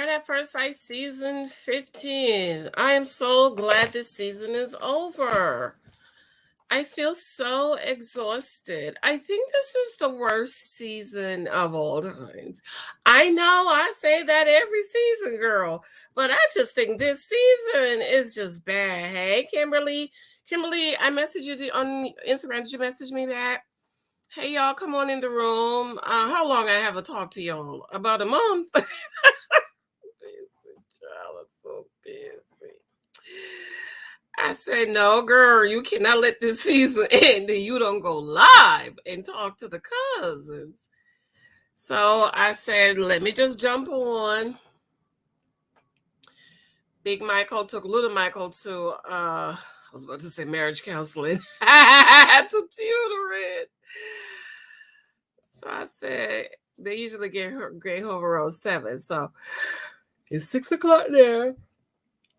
Married at First Sight season 15. I am so glad this season is over. I feel so exhausted. I think this is the worst season of all times. I know I say that every season, girl, but I just think this season is just bad. Hey, Kimberly. Kimberly, I messaged you on Instagram. Did you message me back? Hey, y'all, come on in the room. How long I haven't talked to y'all? About a month. Busy, child. I'm so busy. I said, no, girl, you cannot let this season end and you don't go live and talk to the cousins. So I said, let me just jump on. Big Michael took little Michael to, I was about to say marriage counseling, to tutoring. So I said, they usually get home around 7. So it's 6 o'clock there.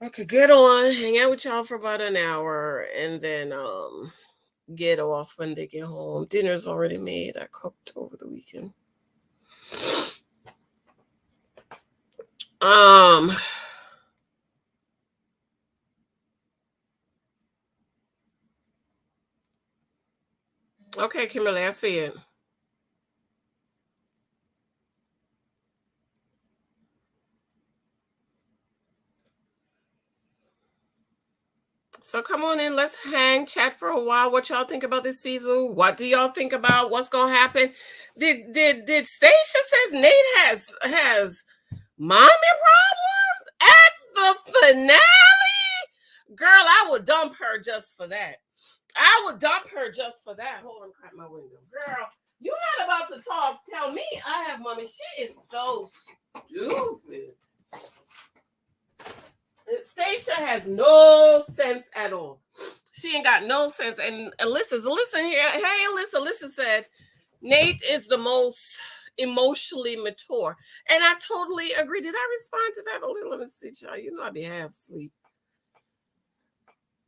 I could get on, hang out with y'all for about an hour, and then get off when they get home. Dinner's already made. I cooked over the weekend. Um okay, Kimberly, I see it. So come on in, let's hang, chat for a while. What y'all think about this season? What do y'all think about what's gonna happen? Did Stacia says Nate has mommy problems at the finale? Girl, I would dump her just for that. I would dump her just for that. Hold on, crack my window. Girl, you're not about to tell me I have mommy. She is so stupid. Stacia has no sense at all. She ain't got no sense. And Alyssa here. Hey, Alyssa said Nate is the most emotionally mature. And I totally agree. Did I respond to that? Let me see, y'all. You know I be half asleep.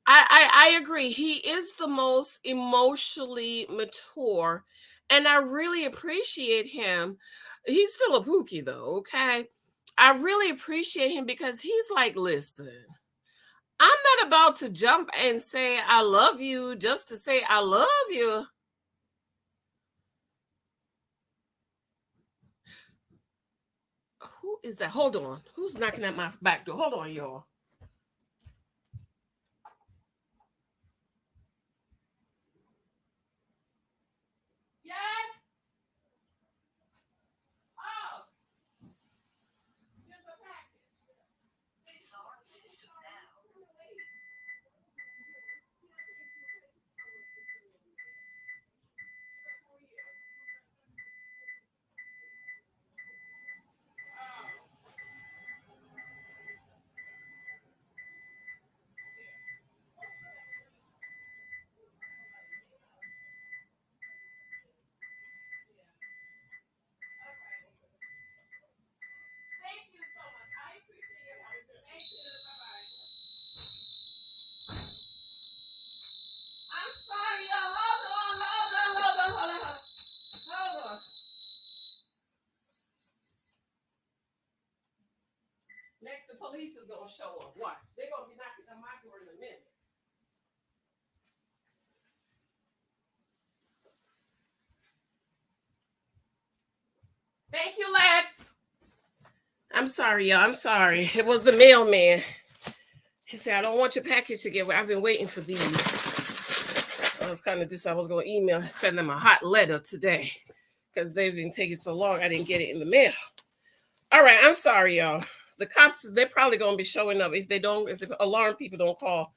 I agree. He is the most emotionally mature, and I really appreciate him. He's still a pookie though, okay? I really appreciate him because he's like, listen, I'm not about to jump and say I love you just to say I love you. Who is that? Hold on. Who's knocking at my back door? Hold on, y'all. Yes. Oh, there's a package. Thank you so much. I appreciate your help. Thank you. Bye-bye. I'm sorry, y'all. Hold on. Next, the police is gonna show up. Watch. They're gonna be knocking on my door in a minute. Thank you, Lex. I'm sorry, y'all. I'm sorry. It was the mailman. He said, I don't want your package to get. I've been waiting for these. I was kind of just, I was going to email, send them a hot letter today because they've been taking so long. I didn't get it in the mail. All right. I'm sorry, y'all. The cops, they're probably going to be showing up if the alarm people don't call.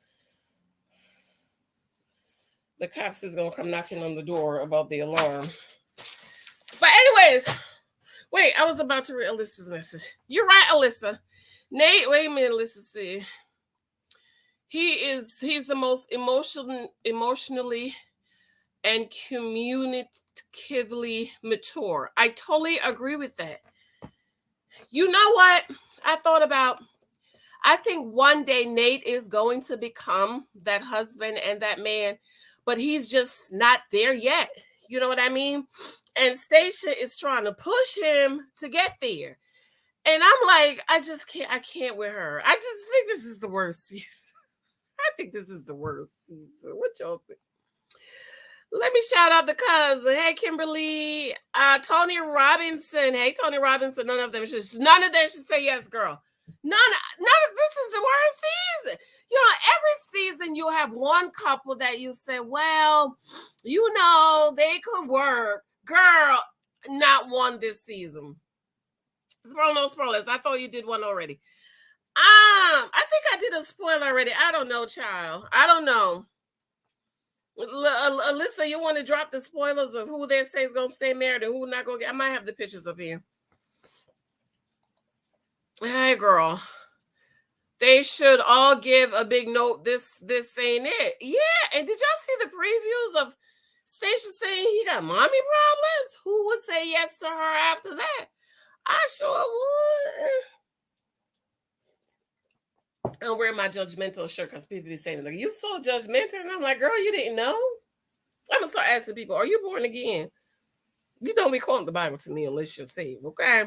The cops is going to come knocking on the door about the alarm. But, anyways, wait, I was about to read Alyssa's message. You're right, Alyssa. Nate, wait a minute, Alyssa said. He's the most emotionally and communicatively mature. I totally agree with that. You know what? I think one day Nate is going to become that husband and that man, but he's just not there yet. You know what I mean? And Stacia is trying to push him to get there. And I'm like, I can't with her. I just think this is the worst season. I think this is the worst season. What y'all think? Let me shout out the cousin. Hey, Kimberly. Tony Robinson. Hey, Tony Robinson. None of them should say yes, girl. None of this is the worst season. You know, every season you have one couple that you say, well, you know, they could work. Girl, not one this season. No spoilers. I thought you did one already. I think I did a spoiler already. I don't know, child. I don't know. Alyssa, you want to drop the spoilers of who they say is going to stay married and who not going to get? I might have the pictures up here. Hey, girl. They should all give a big note. This ain't it. Yeah, and did y'all see the previews of Stacia saying he got mommy problems? Who would say yes to her after that? I sure would. I'm wearing my judgmental shirt because people be saying, like, you so judgmental. And I'm like, girl, you didn't know? I'm going to start asking people, are you born again? You don't be quoting the Bible to me unless you're saved, okay?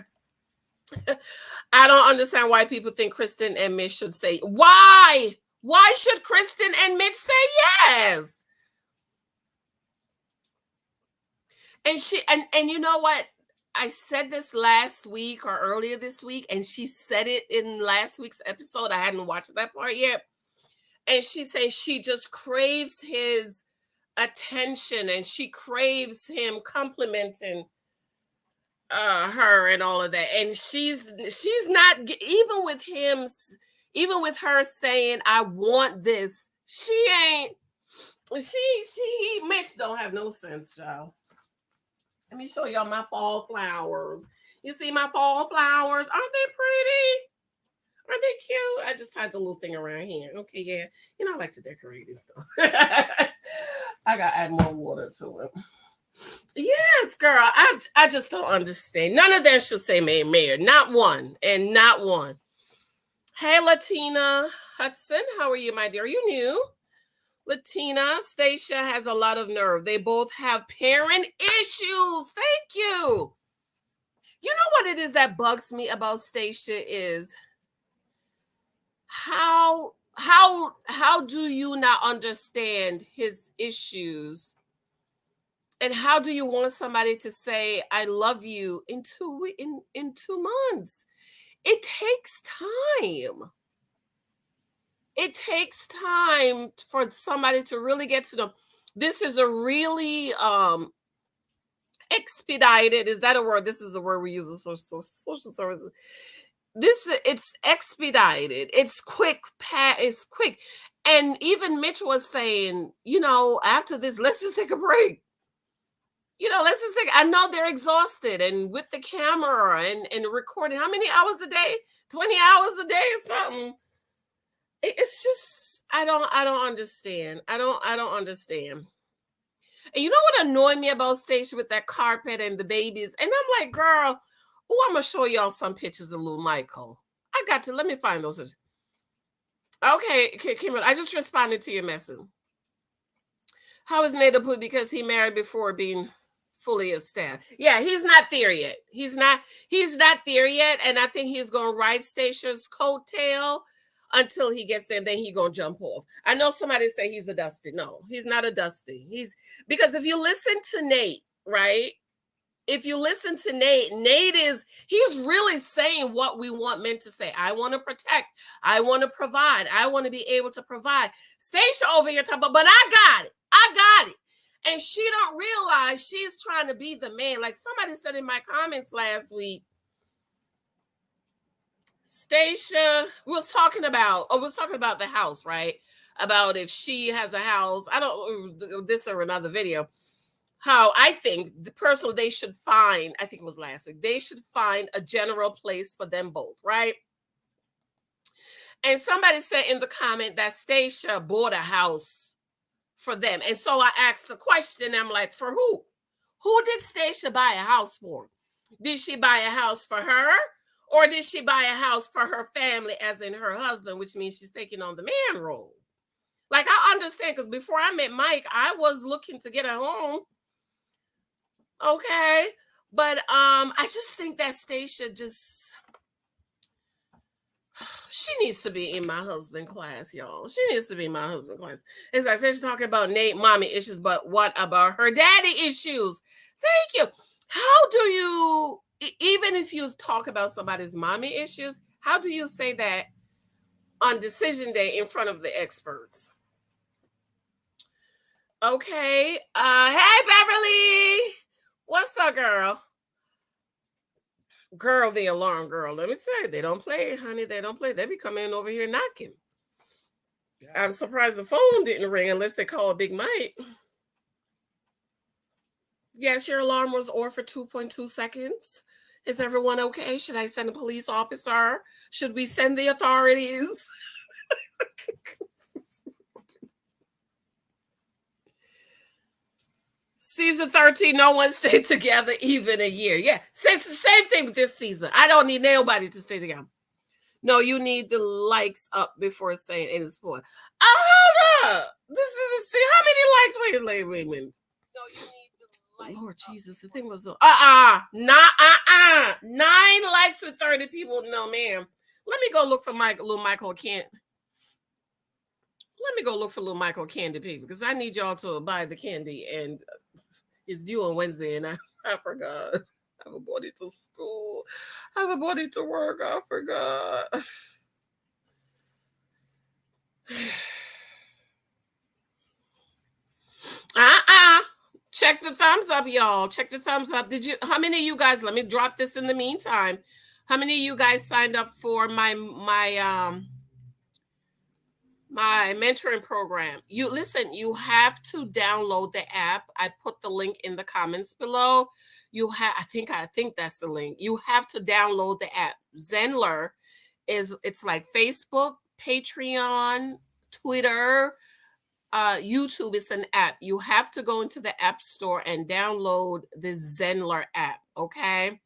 I don't understand why people think Kristen and Mitch should say, why? Why should Kristen and Mitch say yes? And you know what? I said this last week or earlier this week, and she said it in last week's episode. I hadn't watched that part yet. And she says she just craves his attention and she craves him complimenting her and all of that. And she's not, even with him, even with her saying, I want this, she ain't, Mitch don't have no sense, y'all. Let me show y'all my fall flowers. You see my fall flowers? Aren't they pretty? Aren't they cute? I just tied the little thing around here. Okay, yeah. You know, I like to decorate and stuff. I got to add more water to it. Yes, girl. I just don't understand. None of them should say mayor. Not one. And not one. Hey, Latina Hudson. How are you, my dear? Are you new? Latina, Stacia has a lot of nerve. They both have parent issues. Thank you. You know what it is that bugs me about Stacia is how do you not understand his issues? And how do you want somebody to say I love you in 2 months? It takes time. It takes time for somebody to really get to them. This is a really expedited. Is that a word? This is a word we use in social services. It's expedited. It's quick. It's quick. And even Mitch was saying, you know, after this, let's just take a break. You know, let's just think. I know they're exhausted, and with the camera and recording, how many hours a day? 20 hours a day or something. It's just I don't understand. I don't understand. And you know what annoyed me about Stacia with that carpet and the babies? And I'm like, girl, oh, I'm gonna show y'all some pictures of little Michael. Let me find those. Okay, Kim, I just responded to your message. How is Nate a put because he married before being fully established? Yeah, he's not there yet. He's not there yet. And I think he's gonna ride Stacia's coattail until he gets there, and then he's gonna jump off. I know somebody say he's a Dusty. No, he's not a Dusty. Because if you listen to Nate, right? If you listen to Nate, he's really saying what we want men to say. I want to protect. I want to provide. I want to be able to provide. Stacia over here talking about, but I got it. I got it. And she don't realize she's trying to be the man. Like somebody said in my comments last week, Stacia was talking about the house, right? About if she has a house. I don't, this or another video. How I think they should find, I think it was last week, they should find a general place for them both, right? And somebody said in the comment that Stacia bought a house for them. And so I asked the question, I'm like, for who? Who did Stacia buy a house for? Did she buy a house for her? Or did she buy a house for her family, as in her husband, which means she's taking on the man role? Like, I understand, because before I met Mike, I was looking to get a home. Okay. But I just think that Stacia just, She needs to be in my husband class, y'all. She needs to be in my husband class. As I said, she's talking about Nate mommy issues, but what about her daddy issues? Thank you. How do you, even if you talk about somebody's mommy issues, how do you say that on decision day in front of the experts? Okay. Hey Beverly. What's up, girl? Girl, the alarm girl. Let me tell you, they don't play, honey. They don't play. They be coming over here knocking. I'm surprised the phone didn't ring unless they call Big Mike. Yes, your alarm was off for 2.2 seconds. Is everyone okay? Should I send a police officer? Should we send the authorities? Season 13, no one stayed together even a year. Yeah, same thing with this season. I don't need nobody to stay together. No, you need the likes up before saying any sport. Hold up. This is see how many likes? Wait a minute. No, you need the likes. Lord Jesus, the thing was not 9 likes with 30 people. No, ma'am. Let me go look for little Michael Kent. Let me go look for little Michael Candy Pig because I need y'all to buy the candy and it's due on Wednesday and I forgot. I haven't brought it to school. I haven't brought it to work. I forgot. Check the thumbs up, y'all. Check the thumbs up. How many of you guys, let me drop this in the meantime. How many of you guys signed up for my mentoring program? You listen, you have to download the app. I put the link in the comments below. I think that's the link. You have to download the app. Zenler it's like Facebook, Patreon, Twitter, YouTube. It's an app. You have to go into the app store and download the Zenler app. Okay.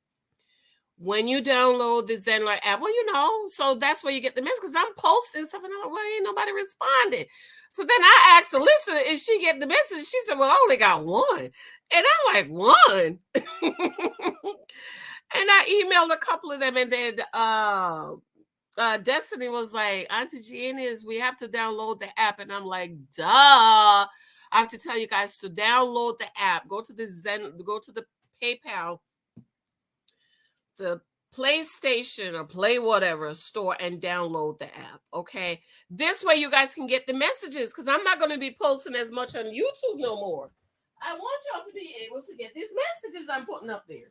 When you download the Zenler app, well, so that's where you get the message because I'm posting stuff and I'm like, well, ain't nobody responded. So then I asked Alyssa if she get the message. She said, well, I only got one. And I'm like, one? And I emailed a couple of them and then Destiny was like, Auntie Janice, we have to download the app. And I'm like, duh. I have to tell you guys to download the app. Go to the PayPal, the PlayStation or Play whatever store and download the app. Okay. This way you guys can get the messages because I'm not going to be posting as much on YouTube no more. I want y'all to be able to get these messages I'm putting up there.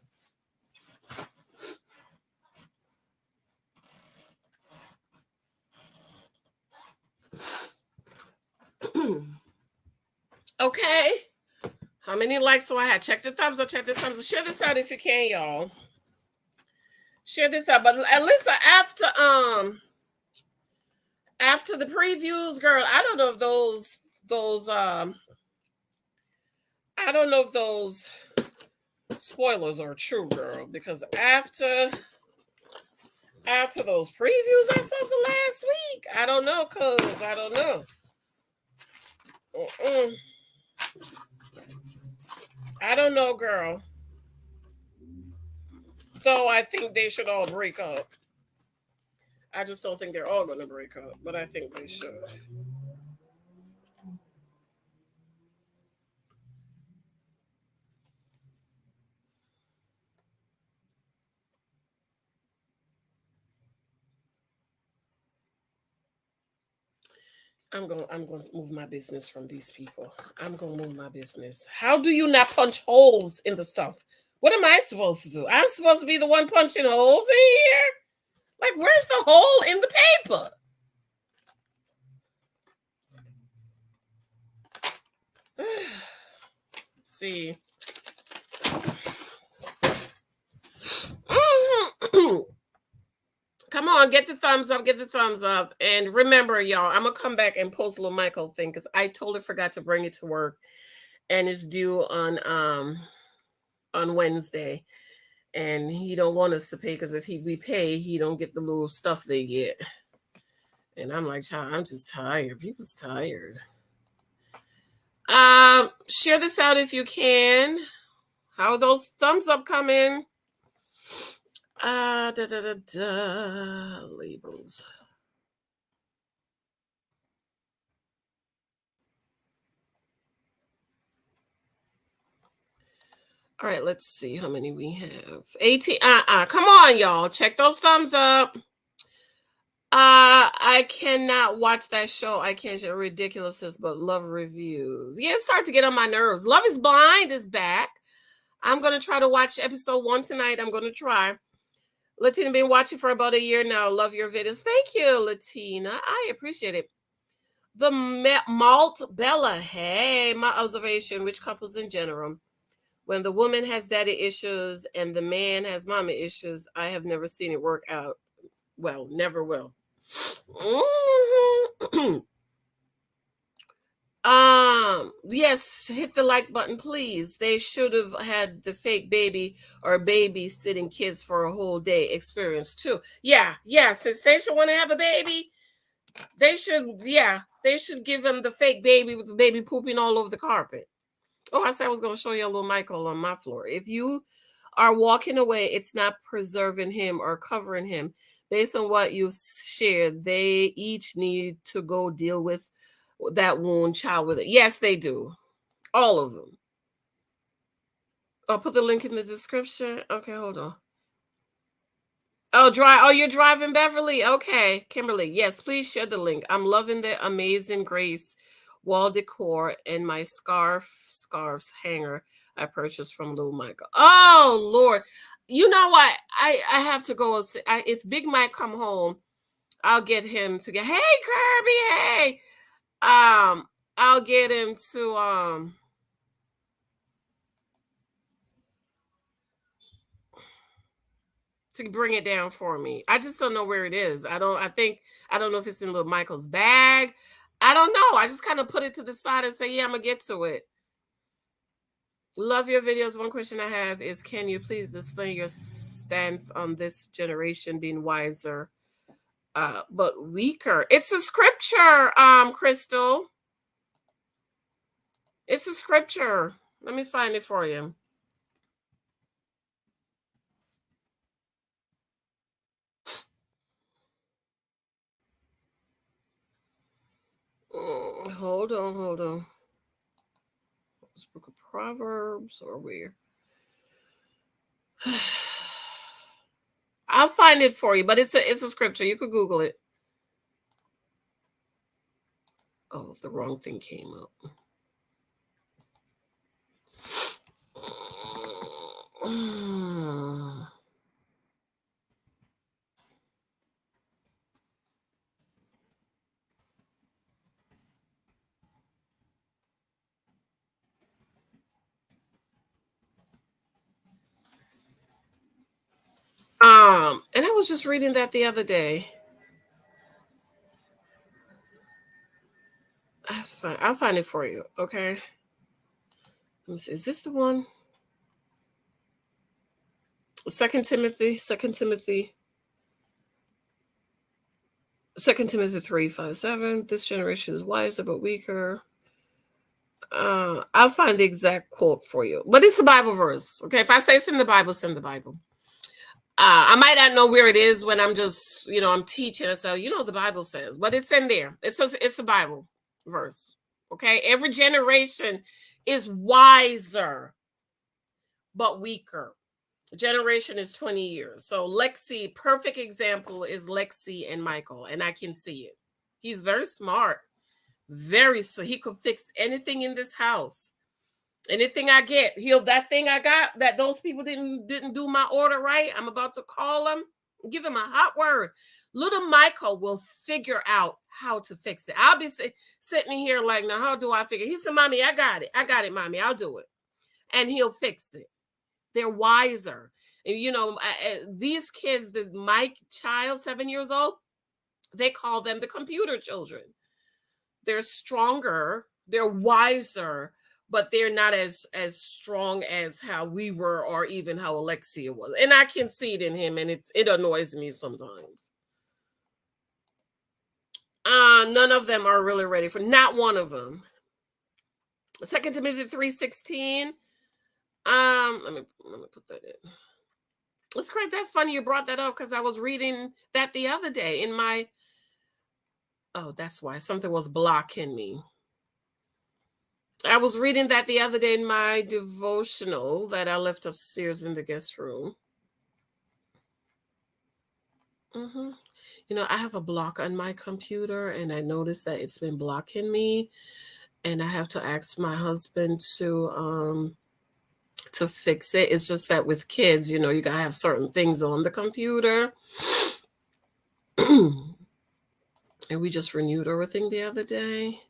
Okay. How many likes do I have? Check the thumbs up. Check the thumbs up. Share this out if you can, y'all. Share this out. But Alyssa, after the previews, girl, I don't know if those I don't know if those spoilers are true, girl, because after those previews I saw for last week, I don't know, cuz I don't know. I don't know, girl. Though I think they should all break up. I just don't think they're all going to break up, but I think they should. I'm going to move my business from these people. I'm going to move my business. How do you not punch holes in the stuff? What am I supposed to do? I'm supposed to be the one punching holes in here? Like, where's the hole in the paper? Let's see. Come on, get the thumbs up, get the thumbs up. And remember, y'all, I'm going to come back and post a little Michael thing because I totally forgot to bring it to work. And it's due on Wednesday. And he don't want us to pay because if we pay, he don't get the little stuff they get. And I'm like, child, I'm just tired. People's tired. Share this out if you can. How are those thumbs up coming? Labels. All right, let's see how many we have. 18. Come on, y'all. Check those thumbs up. I cannot watch that show. I can't share ridiculousness, but love reviews. Yeah, it's starting to get on my nerves. Love is Blind is back. I'm gonna try to watch episode 1 tonight. I'm gonna try. Latina, been watching for about a year now. Love your videos. Thank you, Latina. I appreciate it. The Malt Bella. Hey, my observation, which couples in general, when the woman has daddy issues and the man has mommy issues, I have never seen it work out well. Never will. Mhm. Yes, hit the like button, please. They should have had the fake baby or babysitting kids for a whole day experience too. Yeah. Since they should want to have a baby, they should give them the fake baby with the baby pooping all over the carpet. Oh, I said I was going to show you a little Michael on my floor. If you are walking away, it's not preserving him or covering him. Based on what you shared, they each need to go deal with that wound child with it. Yes, they do. All of them. I'll put the link in the description. Okay, hold on. Oh, you're driving, Beverly. Okay, Kimberly. Yes, please share the link. I'm loving the Amazing Grace wall decor and my scarves hanger I purchased from Lou Michael. Oh Lord, you know what? I have to go. If Big Mike come home, I'll get him to get. Hey Kirby, hey. I'll get him to bring it down for me. I just don't know where it is. I don't know if it's in little Michael's bag. I don't know. I just kind of put it to the side and say, yeah, I'm gonna get to it. Love your videos. One question I have is, can you please display your stance on this generation being wiser, but weaker? It's a scripture, Crystal. It's a scripture. Let me find it for you. Hold on. This book of Proverbs or where? I'll find it for you, but it's a scripture. You could Google it. Oh, the wrong thing came up. And I was just reading that the other day. I'll find it for you. Okay. Let me see. Is this the one? Second Timothy 3:5-7. This generation is wiser but weaker. I'll find the exact quote for you. But it's a Bible verse. Okay. If I say it's in the Bible, it's in the Bible. I might not know where it is when I'm just, I'm teaching. So, the Bible says, but it's in there. It's a Bible verse. Okay. Every generation is wiser, but weaker. Generation is 20 years. So Lexi, perfect example is Lexi and Michael, and I can see it. He's very smart. He could fix anything in this house. Anything I get, that thing I got that those people didn't do my order right. I'm about to call them, give him a hot word. Little Michael will figure out how to fix it. I'll be sitting here like, now how do I figure? He said, "Mommy, I got it, Mommy. I'll do it," and he'll fix it. They're wiser, and these kids. My child, 7 years old, they call them the computer children. They're stronger. They're wiser, but they're not as strong as how we were or even how Alexia was. And I can see it in him, and it annoys me sometimes. None of them are really ready for, not one of them. Second Timothy 3:16. Let me put that in. It's great. That's funny you brought that up because I was reading that the other day in my. Oh, that's why something was blocking me. I was reading that the other day in my devotional that I left upstairs in the guest room. hmm I have a block on my computer, and I noticed that it's been blocking me, and I have to ask my husband to fix it. It's just that with kids, you gotta have certain things on the computer. And we just renewed everything the other day.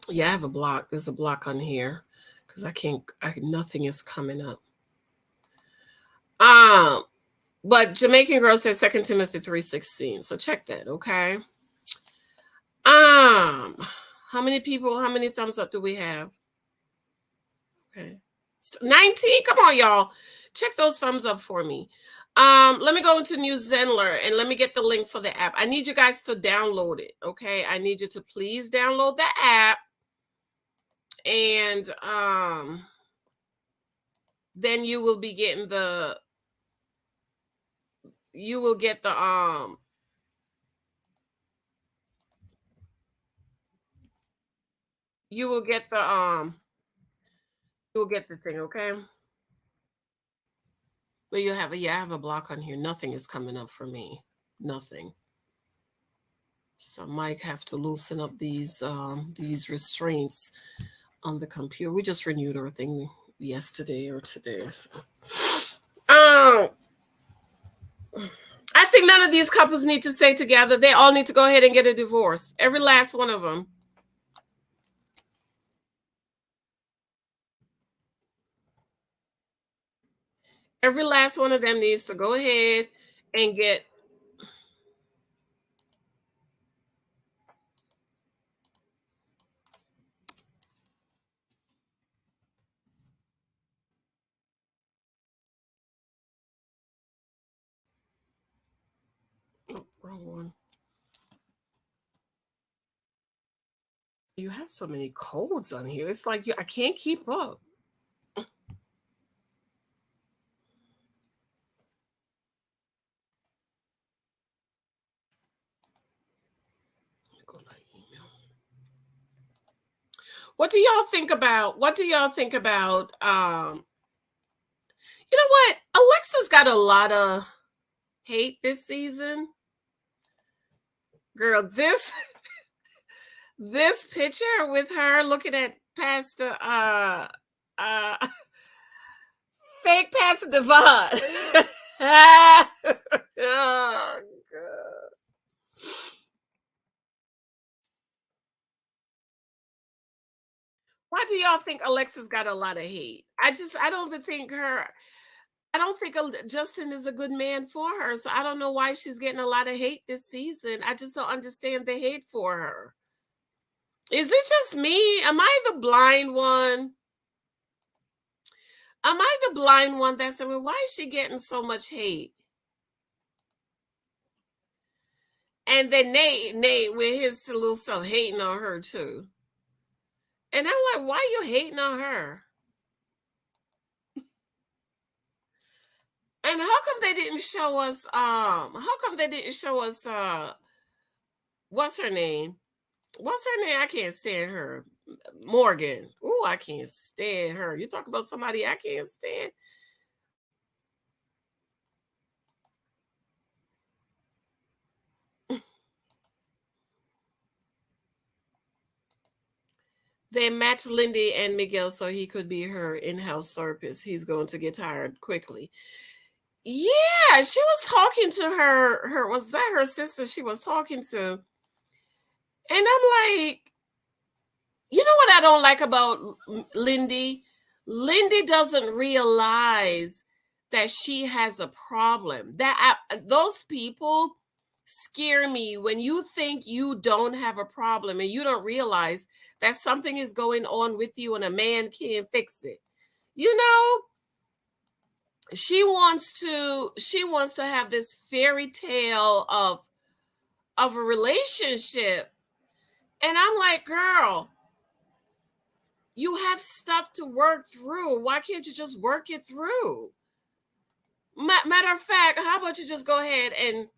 Yeah, I have a block. There's a block on here because I can't. Nothing is coming up. Um, but Jamaican Girl says 2 Timothy 3:16. So check that, okay? Um, how many people? How many thumbs up do we have? Okay, 19. Come on, y'all. Check those thumbs up for me. Let me go into New Zenler and let me get the link for the app. I need you guys to download it. Okay, I need you to please download the app, and then you will be getting the you will get the you will get the you will get the thing, okay? But you have I have a block on here. Nothing is coming up for me. Nothing. So Mike have to loosen up these restraints on the computer. We just renewed everything yesterday or today. So. I think none of these couples need to stay together. They all need to go ahead and get a divorce. Every last one of them. Every last one of them needs to go ahead and get. Oh, wrong one. You have so many codes on here. It's like I can't keep up. Go to my email. What do y'all think about? What do y'all think about? You know what? Alexa's got a lot of hate this season. Girl, this picture with her looking at Pastor uh fake Pastor Devon. Oh god. Why do y'all think Alexa's got a lot of hate? I don't even think her I don't think Justin is a good man for her. So I don't know why she's getting a lot of hate this season. I just don't understand the hate for her. Is it just me? Am I the blind one? Am I the blind one that's saying, why is she getting so much hate? And then Nate with his little self hating on her too. And I'm like, why you hating on her? And how come they didn't show us how come they didn't show us what's her name? What's her name? I can't stand her. Morgan. Ooh, I can't stand her. You talk about somebody I can't stand. They matched Lindy and Miguel so he could be her in-house therapist. He's going to get tired quickly. Yeah, she was talking to her was that her sister she was talking to? And I'm like, you know what I don't like about Lindy? Lindy doesn't realize that she has a problem. Those people scare me when you think you don't have a problem and you don't realize that something is going on with you and a man can't fix it. You know, she wants to have this fairy tale of a relationship, and I'm like, girl, You have stuff to work through. Why can't you just work it through? Matter of fact, how about you just go ahead and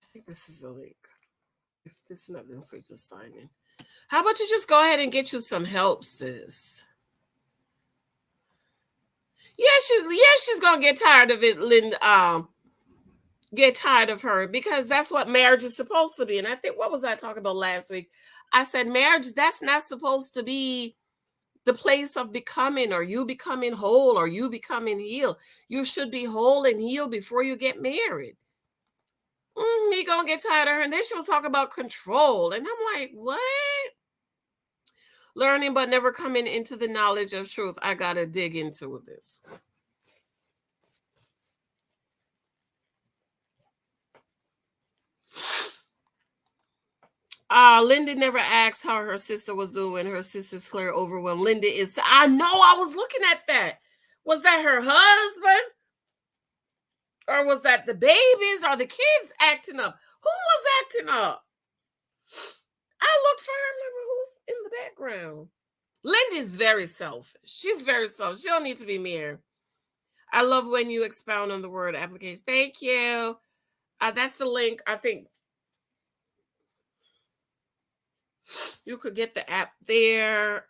I think this is the link. If this is not enough for you to sign in. How about you just go ahead and get you some help, sis? She's gonna get tired of it, Lynn. Get tired of her because that's what marriage is supposed to be. And I think what was I talking about last week? I said marriage, that's not supposed to be the place of becoming or you becoming whole or you becoming healed. You should be whole and healed before you get married. He gonna get tired of her. And then she was talking about control. And I'm like, what? Learning but never coming into the knowledge of truth. I gotta dig into this. Linda never asked how her sister was doing. Her sister's clear overwhelmed. Linda is, I know, I was looking at that. Was that her husband? Or was that the babies or the kids acting up? Who was acting up? I looked for her. I'm like, who's in the background? Linda's very selfish. She's very selfish. She don't need to be married. I love when you expound on the word application. Thank you. That's the link. I think you could get the app there.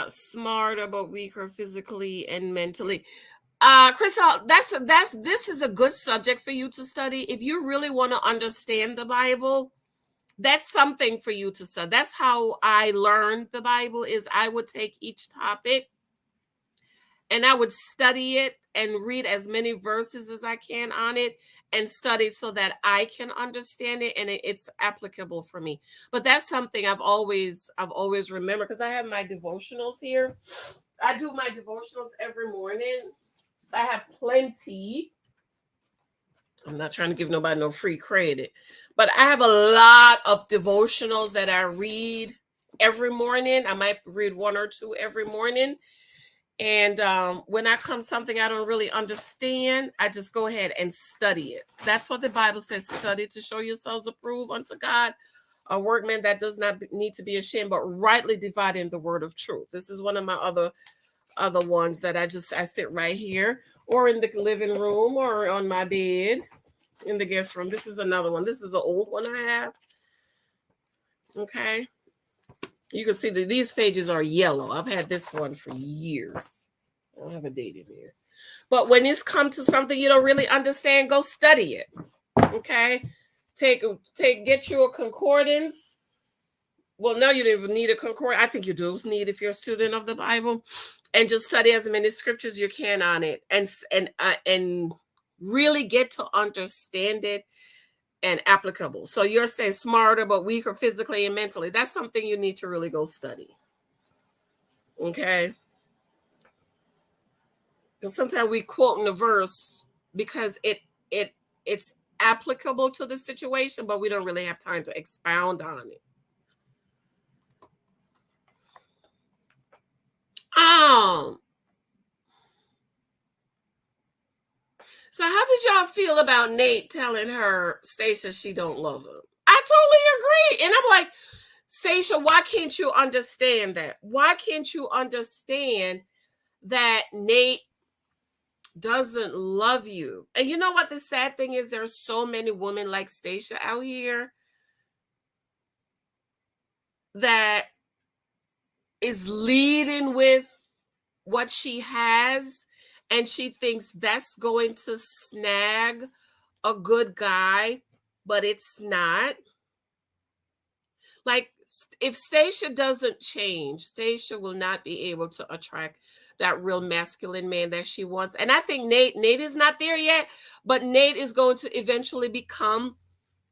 Smarter but weaker physically and mentally. Crystal, this is a good subject for you to study. If you really want to understand the Bible, that's something for you to study. That's how I learned the Bible is I would take each topic and I would study it and read as many verses as I can on it and study so that I can understand it and it's applicable for me. But that's something I've always remembered because I have my devotionals here. I do my devotionals every morning. I have plenty. I'm not trying to give nobody no free credit, but I have a lot of devotionals that I read every morning. I might read one or two every morning. And when I come something I don't really understand, I just go ahead and study it. That's what the Bible says, study to show yourselves approved unto God, a workman that does not need to be ashamed, but rightly dividing the word of truth. This is one of my other ones that I sit right here or in the living room or on my bed in the guest room. This is another one. This is an old one I have. Okay. You can see that these pages are yellow. I've had this one for years. I don't have a date in here. But when it's come to something you don't really understand, go study it. Okay. Get you a concordance. Well, no, you don't even need a concordance. I think you do need if you're a student of the Bible, and just study as many scriptures you can on it, and really get to understand it and applicable. So you're saying smarter but weaker physically and mentally. That's something you need to really go study. Okay. Because sometimes we quote in the verse because it's applicable to the situation, but we don't really have time to expound on it. So how did y'all feel about Nate telling her Stacia she don't love him? I totally agree. And I'm like, Stacia, why can't you understand that? Why can't you understand that Nate doesn't love you? And you know what the sad thing is? There's so many women like Stacia out here that is leading with what she has, and she thinks that's going to snag a good guy, but it's not. Like, if Stacia doesn't change, Stacia will not be able to attract that real masculine man that she wants. And I think Nate is not there yet, but Nate is going to eventually become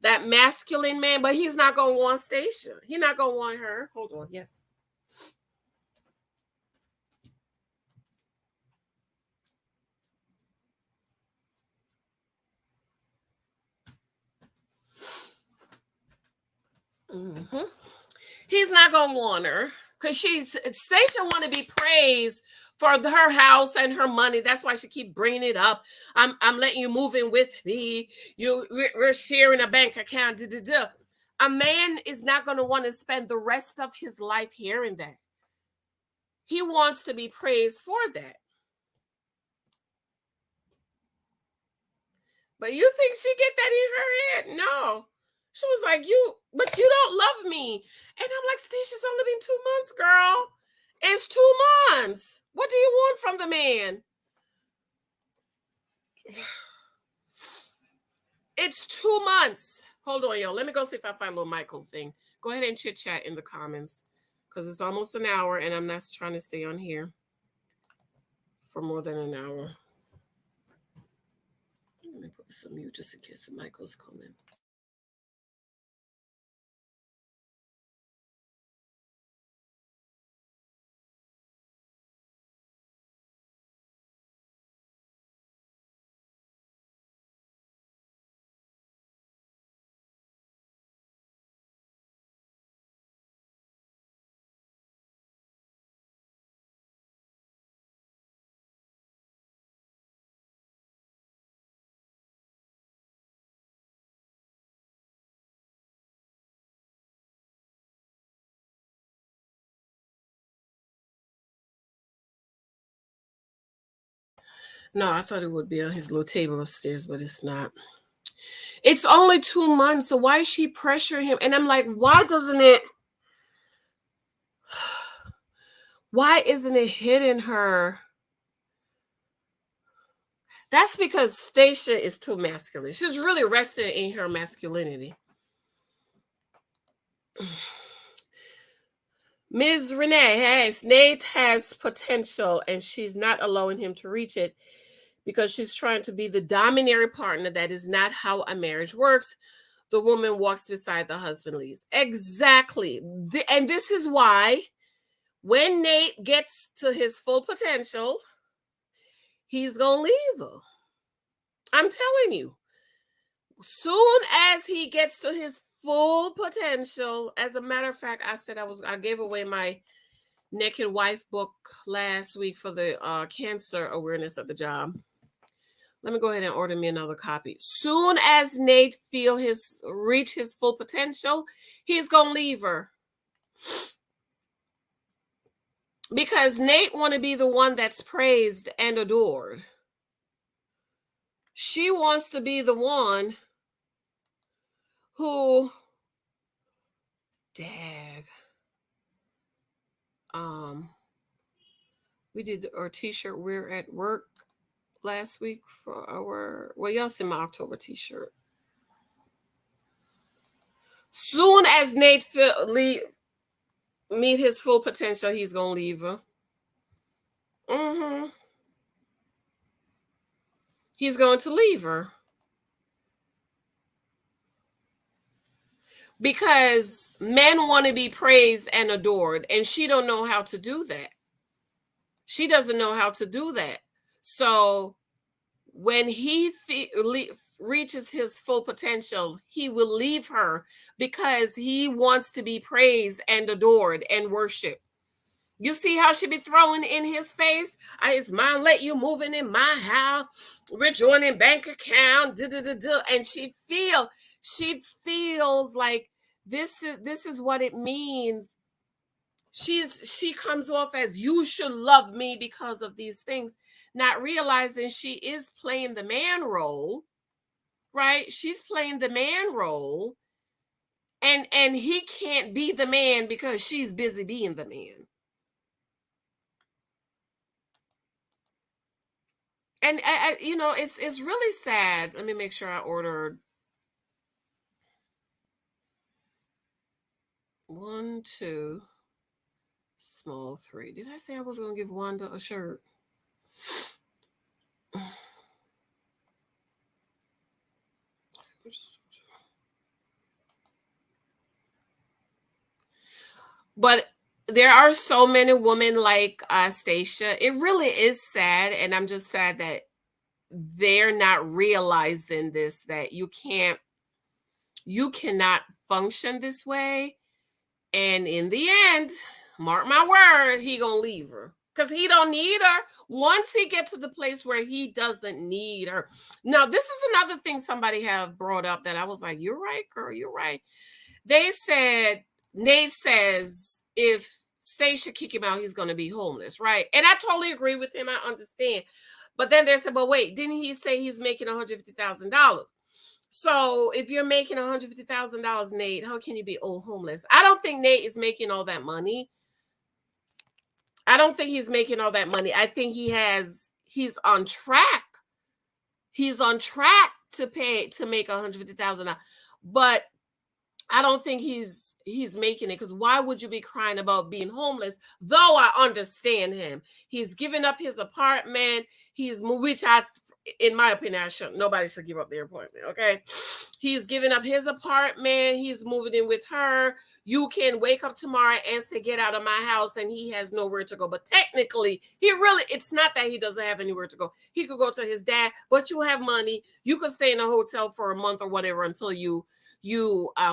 that masculine man, but he's not going to want Stacia. He's not going to want her. Hold on. Yes. He's not going to want her because Stacia want to be praised for her house and her money. That's why she keep bringing it up. I'm letting you move in with me. We're sharing a bank account. Duh, duh, duh. A man is not going to want to spend the rest of his life hearing that. He wants to be praised for that. But you think she get that in her head? No. She was like, but you don't love me. And I'm like, Stacey's only been 2 months, girl. It's 2 months. What do you want from the man? It's 2 months. Hold on, y'all. Let me go see if I find a little Michael thing. Go ahead and chit chat in the comments because it's almost an hour and I'm not trying to stay on here for more than an hour. Let me put some mute just in case the Michael's coming. No, I thought it would be on his little table upstairs, but it's not. It's only 2 months, so why is she pressuring him? And I'm like, why isn't it hitting her? That's because Stacia is too masculine. She's really resting in her masculinity. Ms. Renee, Nate has potential and she's not allowing him to reach it because she's trying to be the domineering partner. That is not how a marriage works. The woman walks beside the husband leaves. Exactly. And this is why when Nate gets to his full potential, he's going to leave her. I'm telling you. Soon as he gets to his full potential, as a matter of fact, I gave away my Naked Wife book last week for the cancer awareness at the job. Let me go ahead and order me another copy. Soon as Nate reach his full potential, he's gonna leave her. Because Nate want to be the one that's praised and adored. She wants to be the one who, dag, we did our t-shirt wear at work last week for y'all see my October t-shirt. Soon as Nate meet his full potential, he's gonna leave her. He's going to leave her. Because men want to be praised and adored, and she don't know how to do that. She doesn't know how to do that. So when he reaches his full potential, he will leave her because he wants to be praised and adored and worshiped. You see how she be throwing in his face? His mom let you moving in my house. We're joining bank account. And she feels like this is what it means. She comes off as you should love me because of these things, not realizing she is playing the man role, right? She's playing the man role, and he can't be the man because she's busy being the man. And it's really sad. Let me make sure I ordered 1, 2, small 3. Did I say I was going to give Wanda a shirt? But there are so many women like Stacia. It really is sad, and I'm just sad that they're not realizing this, that you cannot function this way. And in the end, mark my word, he gonna leave her. because he don't need her. Once he gets to the place where he doesn't need her. Now, this is another thing somebody have brought up that I was like, you're right, girl, you're right. They said, Nate says if Stacia kick him out, he's going to be homeless, right? And I totally agree with him. I understand. But then they said, but wait, didn't he say he's making $150,000? So if you're making $150,000, Nate, how can you be homeless? I don't think Nate is making all that money. I don't think he's making all that money. I think he's on track. He's on track to make $150,000. But I don't think he's making it, because why would you be crying about being homeless? Though I understand him. He's given up his apartment. Which in my opinion, nobody should give up their apartment. Okay. He's given up his apartment. He's moving in with her. You can wake up tomorrow and say, get out of my house, and he has nowhere to go. But technically, it's not that he doesn't have anywhere to go. He could go to his dad, but you have money. You could stay in a hotel for a month or whatever until you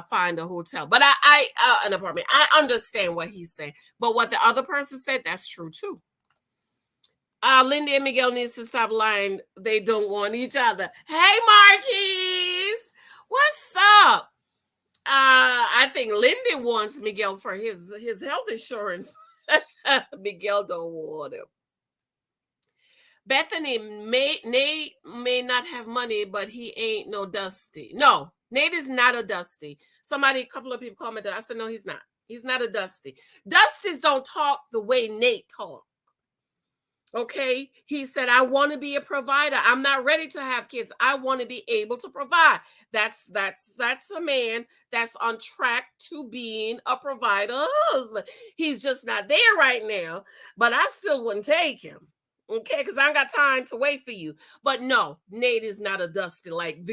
find a hotel. But an apartment. I understand what he's saying. But what the other person said, that's true too. Lindy and Miguel needs to stop lying. They don't want each other. Hey, Marquise. What's up? I think Lindy wants Miguel for his health insurance. Miguel don't want him. Bethany, Nate may not have money, but he ain't no Dusty. No, Nate is not a Dusty. A couple of people commented. I said, no, he's not. He's not a Dusty. Dusties don't talk the way Nate talks. Okay, he said, I want to be a provider. I'm not ready to have kids. I want to be able to provide. That's a man that's on track to being a provider husband. He's just not there right now, but I still wouldn't take him. Okay, because I ain't got time to wait for you. But no, Nate is not a Dusty like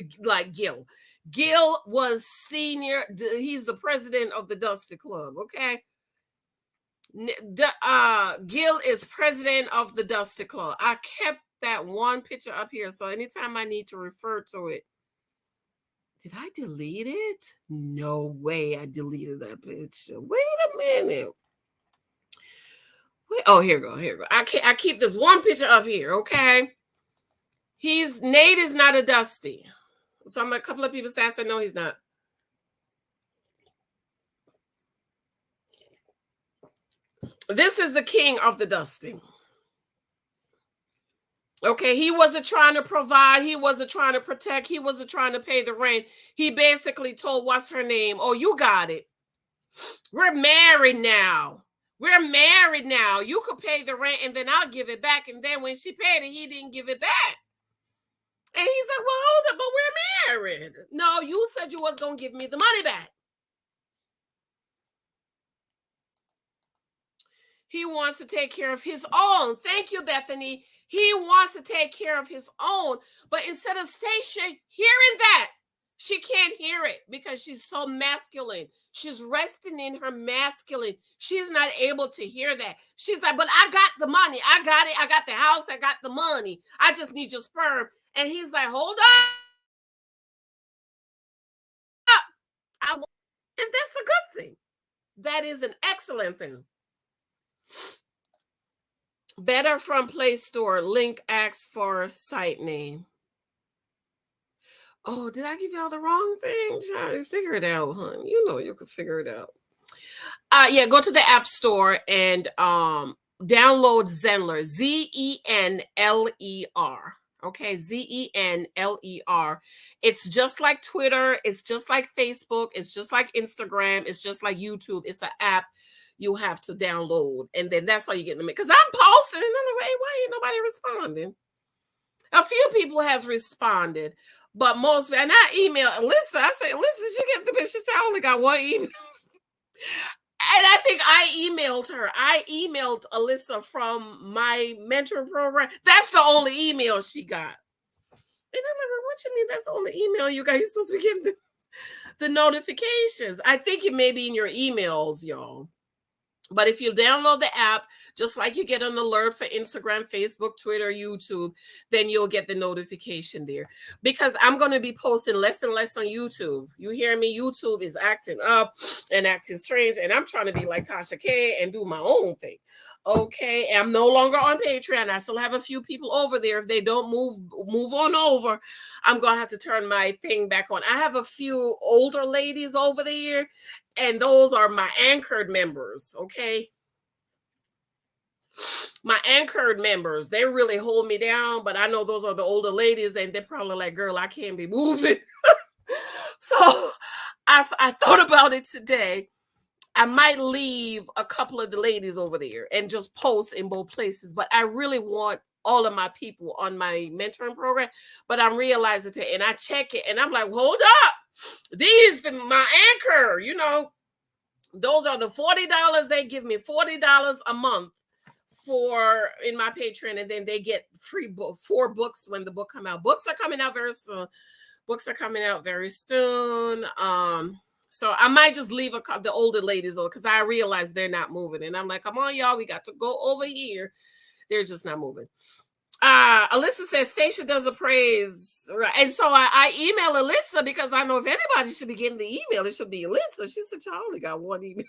Gil. Gil was senior. He's the president of the Dusty Club. Okay. Gil is president of the Dusty Club. I kept that one picture up here, so anytime I need to refer to it. Did I delete it? No way I deleted that picture. Wait a minute. Oh, here we go. I keep this one picture up here, okay? Nate is not a Dusty. So a couple of people said, no, he's not. This is the king of the Dusty. Okay, he wasn't trying to provide. He wasn't trying to protect. He wasn't trying to pay the rent. He basically told, what's her name? Oh, you got it. We're married now. You could pay the rent and then I'll give it back. And then when she paid it, he didn't give it back. And he's like, well, hold up, but we're married. No, you said you was going to give me the money back. He wants to take care of his own. Thank you, Bethany. He wants to take care of his own. But instead of Stacia hearing that, she can't hear it because she's so masculine. She's resting in her masculine. She's not able to hear that. She's like, but I got the money. I got it. I got the house. I got the money. I just need your sperm. And he's like, hold up. And that's a good thing. That is an excellent thing. Better from Play Store. Link asks for site name. Oh, did I give y'all the wrong thing? Try to figure it out, hon. You know you could figure it out. Yeah, go to the App Store and download Zenler. Zenler. Okay, Zenler. It's just like Twitter. It's just like Facebook. It's just like Instagram. It's just like YouTube. It's an app you have to download, and then that's how you get them. Because I'm posting, and I'm like, why ain't nobody responding? A few people has responded, but most, and I emailed Alyssa. I said, Alyssa, did you get the bitch? She said, I only got one email. And I think I emailed her. I emailed Alyssa from my mentor program. That's the only email she got. And I'm like, what you mean that's the only email you got? You're supposed to be getting the notifications. I think it may be in your emails, y'all. But if you download the app, just like you get an alert for Instagram, Facebook, Twitter, YouTube, then you'll get the notification there. Because I'm going to be posting less and less on YouTube. You hear me? YouTube is acting up and acting strange. And I'm trying to be like Tasha K and do my own thing. Okay, I'm no longer on Patreon. I still have a few people over there. If they don't move on over, I'm gonna have to turn my thing back on. I have a few older ladies over there, and those are my anchored members. Okay, my anchored members, they really hold me down, but I know those are the older ladies, and they're probably like, girl, I can't be moving. So I thought about it today. I might leave a couple of the ladies over there and just post in both places, but I really want all of my people on my mentoring program. But I'm realizing it, and I check it, and I'm like, hold up, my anchor, those are the $40. They give me $40 a month for in my Patreon, and then they get free 4 books when the book come out. Books are coming out very soon. So I might just leave the older ladies though, because I realize they're not moving, and I'm like, come on, y'all, we got to go over here. They're just not moving. Alyssa says Stacia does a praise, right? And so I email Alyssa, because I know if anybody should be getting the email, it should be Alyssa. She said, "I only got one email."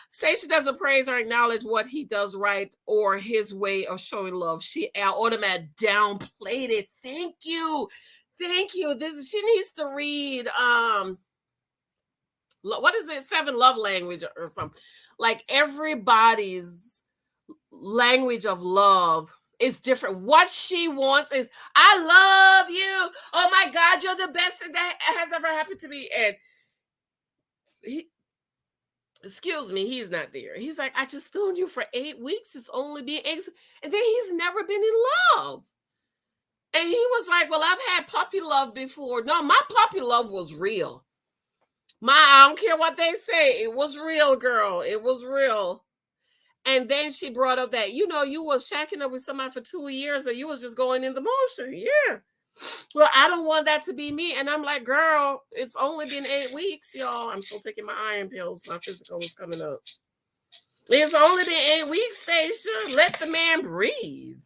Stacia doesn't praise or acknowledge what he does right or his way of showing love. She automatically downplayed it. Thank you. She needs to read what is it, 7 love language or something. Like, everybody's language of love is different. What she wants is, I love you. Oh my God, you're the best thing that has ever happened to me. And excuse me, he's not there. He's like, I just known you for 8 weeks. It's only been 8. And then he's never been in love. And he was like, well, I've had puppy love before. No, my puppy love was real. I don't care what they say. It was real, girl. It was real. And then she brought up that, you was shacking up with somebody for 2 years, and you was just going in the motion. Yeah. Well, I don't want that to be me. And I'm like, girl, it's only been 8 weeks, y'all. I'm still taking my iron pills. My physical is coming up. It's only been 8 weeks, Stacia. Let the man breathe.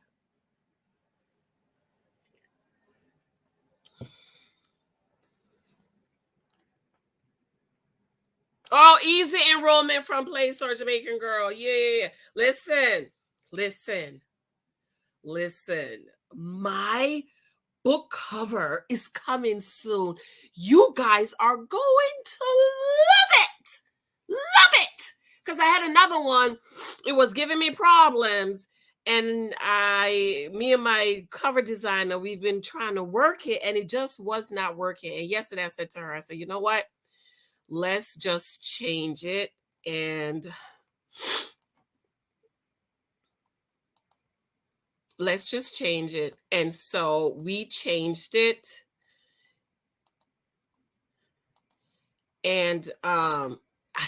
Oh, easy enrollment from Play Store Jamaican Girl. Yeah. Listen. My book cover is coming soon. You guys are going to love it. Because I had another one. It was giving me problems. And me and my cover designer, we've been trying to work it, and it just was not working. And yesterday I said to her, I said, you know what? Let's just change it. And let's just change it. And so we changed it. And I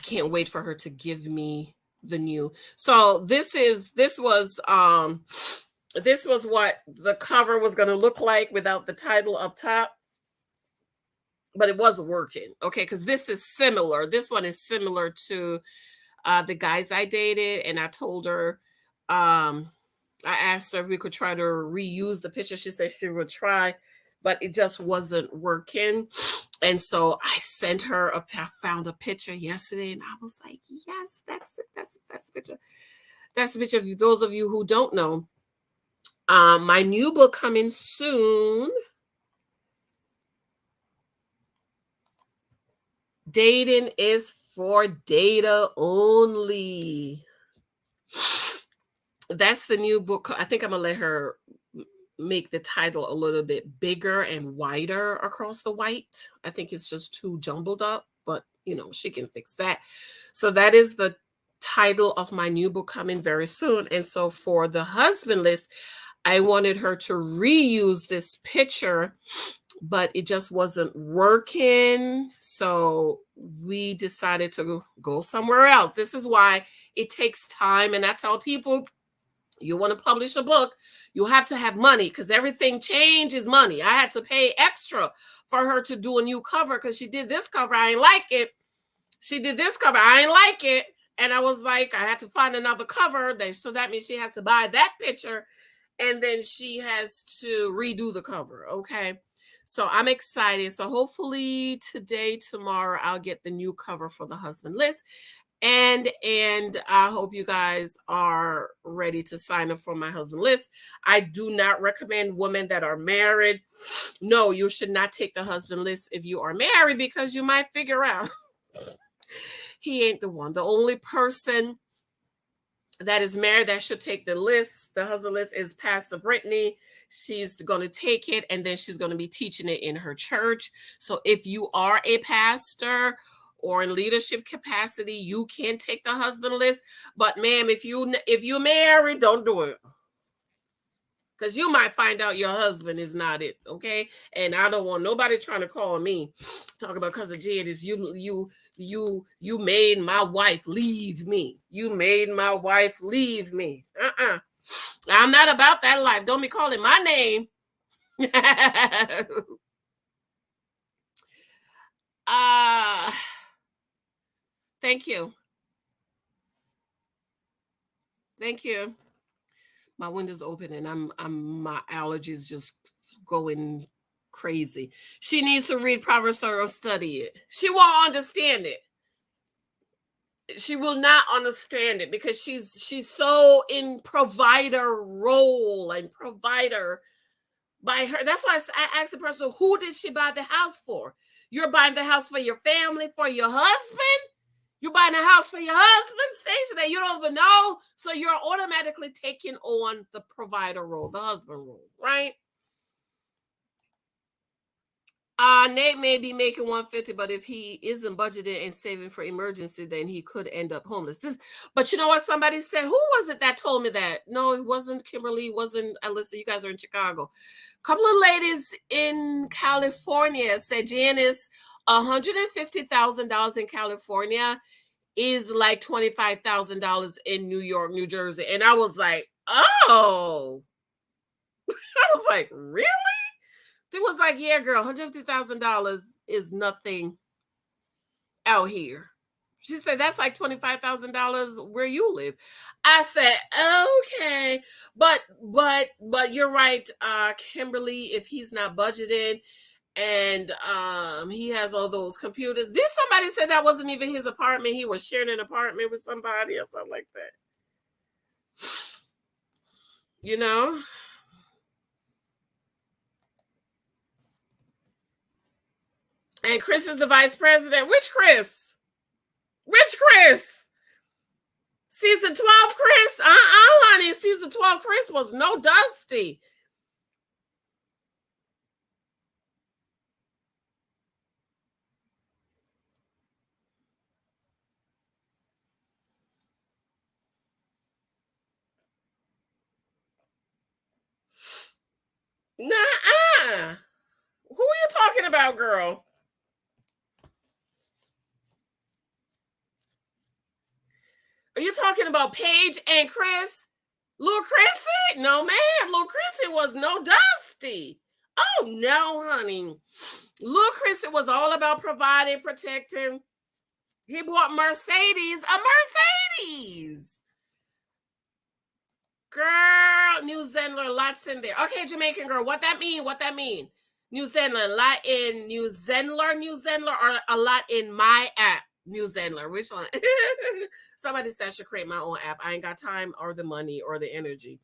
can't wait for her to give me the new. So this was what the cover was going to look like without the title up top. But it wasn't working. Okay, because this is similar. This one is similar to the guys I dated, and I told her, I asked her if we could try to reuse the picture. She said she would try, but it just wasn't working. And so I sent her I found a picture yesterday, and I was like, yes, that's it. That's the picture. That's the picture. Those of you who don't know, my new book coming soon. Dating is for data only. That's the new book. I think I'm gonna let her make the title a little bit bigger and wider across the white. I think it's just too jumbled up, but she can fix that. So that is the title of my new book coming very soon. And so for the husband list, I wanted her to reuse this picture, but it just wasn't working. So we decided to go somewhere else. This is why it takes time. And I tell people, you want to publish a book, you have to have money, because everything changes money. I had to pay extra for her to do a new cover, because she did this cover, I ain't like it. She did this cover, I ain't like it. And I was like, I had to find another cover. So that means she has to buy that picture, and then she has to redo the cover. Okay. So I'm excited. So hopefully today, tomorrow, I'll get the new cover for the husband list. And I hope you guys are ready to sign up for my husband list. I do not recommend women that are married. No, you should not take the husband list if you are married, because you might figure out he ain't the one. The only person that is married that should take the husband list, is Pastor Brittany. She's going to take it, and then she's going to be teaching it in her church. So if you are a pastor or in leadership capacity, you can take the husband list. But ma'am, if you married, don't do it, because you might find out your husband is not it. Okay, and I don't want nobody trying to call me talk about, because of Janice, you made my wife leave me. You made my wife leave me. I'm not about that life. Don't be calling my name. uh Thank you. Thank you. My window's open, and I'm my allergies just going crazy. She needs to read Proverbs 30 or study it. She won't understand it. She will not understand it, because she's so in provider role and provider by her. That's why I asked the person, who did she buy the house for? You're buying the house for your family, for your husband? You're buying a house for your husband, station that you don't even know. So you're automatically taking on the provider role, the husband role, right? Nate may be making 150, but if he isn't budgeted and saving for emergency, then he could end up homeless. But you know what? Somebody said, who was it that told me that? No, it wasn't Kimberly, it wasn't Alyssa. You guys are in Chicago. A couple of ladies in California said, Janice, $150,000 in California is like $25,000 in New York, New Jersey. And I was like, oh, I was like, really? It was like, yeah, girl, $150,000 is nothing out here. She said, that's like $25,000 where you live. I said, okay. But you're right, Kimberly, if he's not budgeted and he has all those computers. Somebody said that wasn't even his apartment. He was sharing an apartment with somebody or something like that. You know? And Chris is the vice president. Which Chris? Which Chris? Season 12 Chris? Honey, season 12 Chris was no Dusty. Nah. Who are you talking about, girl? Are you talking about Paige and Chris? Lil Chrissy? No, ma'am. Lil Chrissy was no Dusty. Oh, no, honey. Lil Chrissy was all about providing, protecting. He bought Mercedes, a Mercedes. Girl, New Zealand, lots in there. Okay, Jamaican girl, what that mean? What that mean? New Zealand, a lot in New Zealand, or a lot in my app, New Zealand. Which one? Somebody said I should create my own app. I ain't got time or the money or the energy.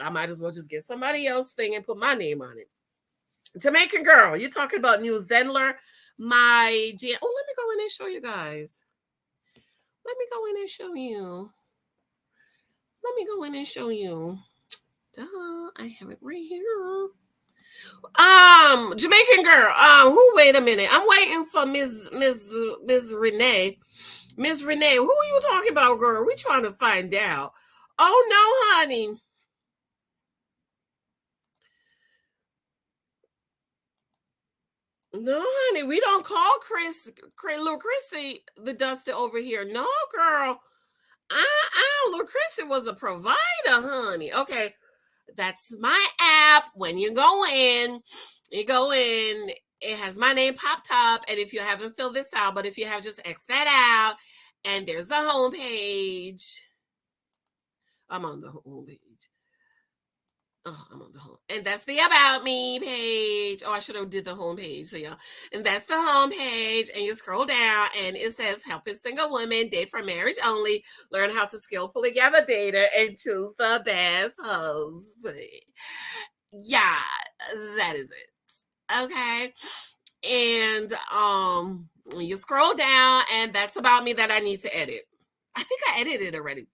I might as well just get somebody else's thing and put my name on it. Jamaican girl, you talking about New Zealand? Oh, let me go in and show you guys. Let me go in and show you. Let me go in and show you. Duh, I have it right here. Jamaican girl. Who? Wait a minute. I'm waiting for Miss Renee. Miss Renee, who are you talking about, girl? We trying to find out. Oh no, honey. No, honey. We don't call Little Chrissy, the Dusty over here. No, girl. Little Chrissy was a provider, honey. Okay. That's my app. When you go in, it has my name popped up. And if you haven't filled this out, but if you have, just X that out. And there's the home page. I'm on the home page. Oh, I'm on the home. And that's the About Me page. Oh, I should have did the home page. So, y'all. And that's the home page. And you scroll down and it says helping single women date for marriage only. Learn how to skillfully gather data and choose the best husband. Yeah, that is it. Okay. And you scroll down and that's About Me that I need to edit. I think I edited it already.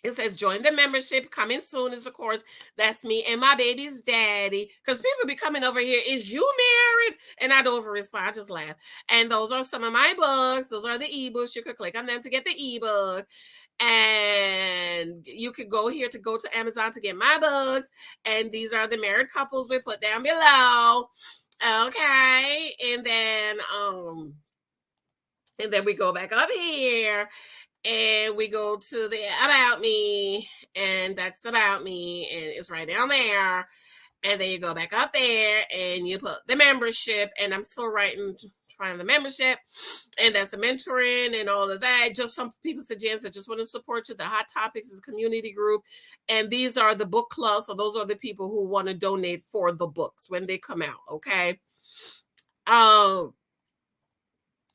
It says join the membership. Coming soon is the course. That's me and my baby's daddy. Because people be coming over here. Is you married? And I don't ever respond. I just laugh. And those are some of my books. Those are the ebooks. You could click on them to get the ebook. And you could go here to go to Amazon to get my books. And these are the married couples we put down below. Okay. And then we go back up here. And we go to the About Me, and that's About Me, and it's right down there. And then you go back up there, and you put the membership, and I'm still trying the membership, and that's the mentoring and all of that. Just some people suggest that just want to support you. The Hot Topics is a community group, and these are the book clubs, so those are the people who want to donate for the books when they come out, okay?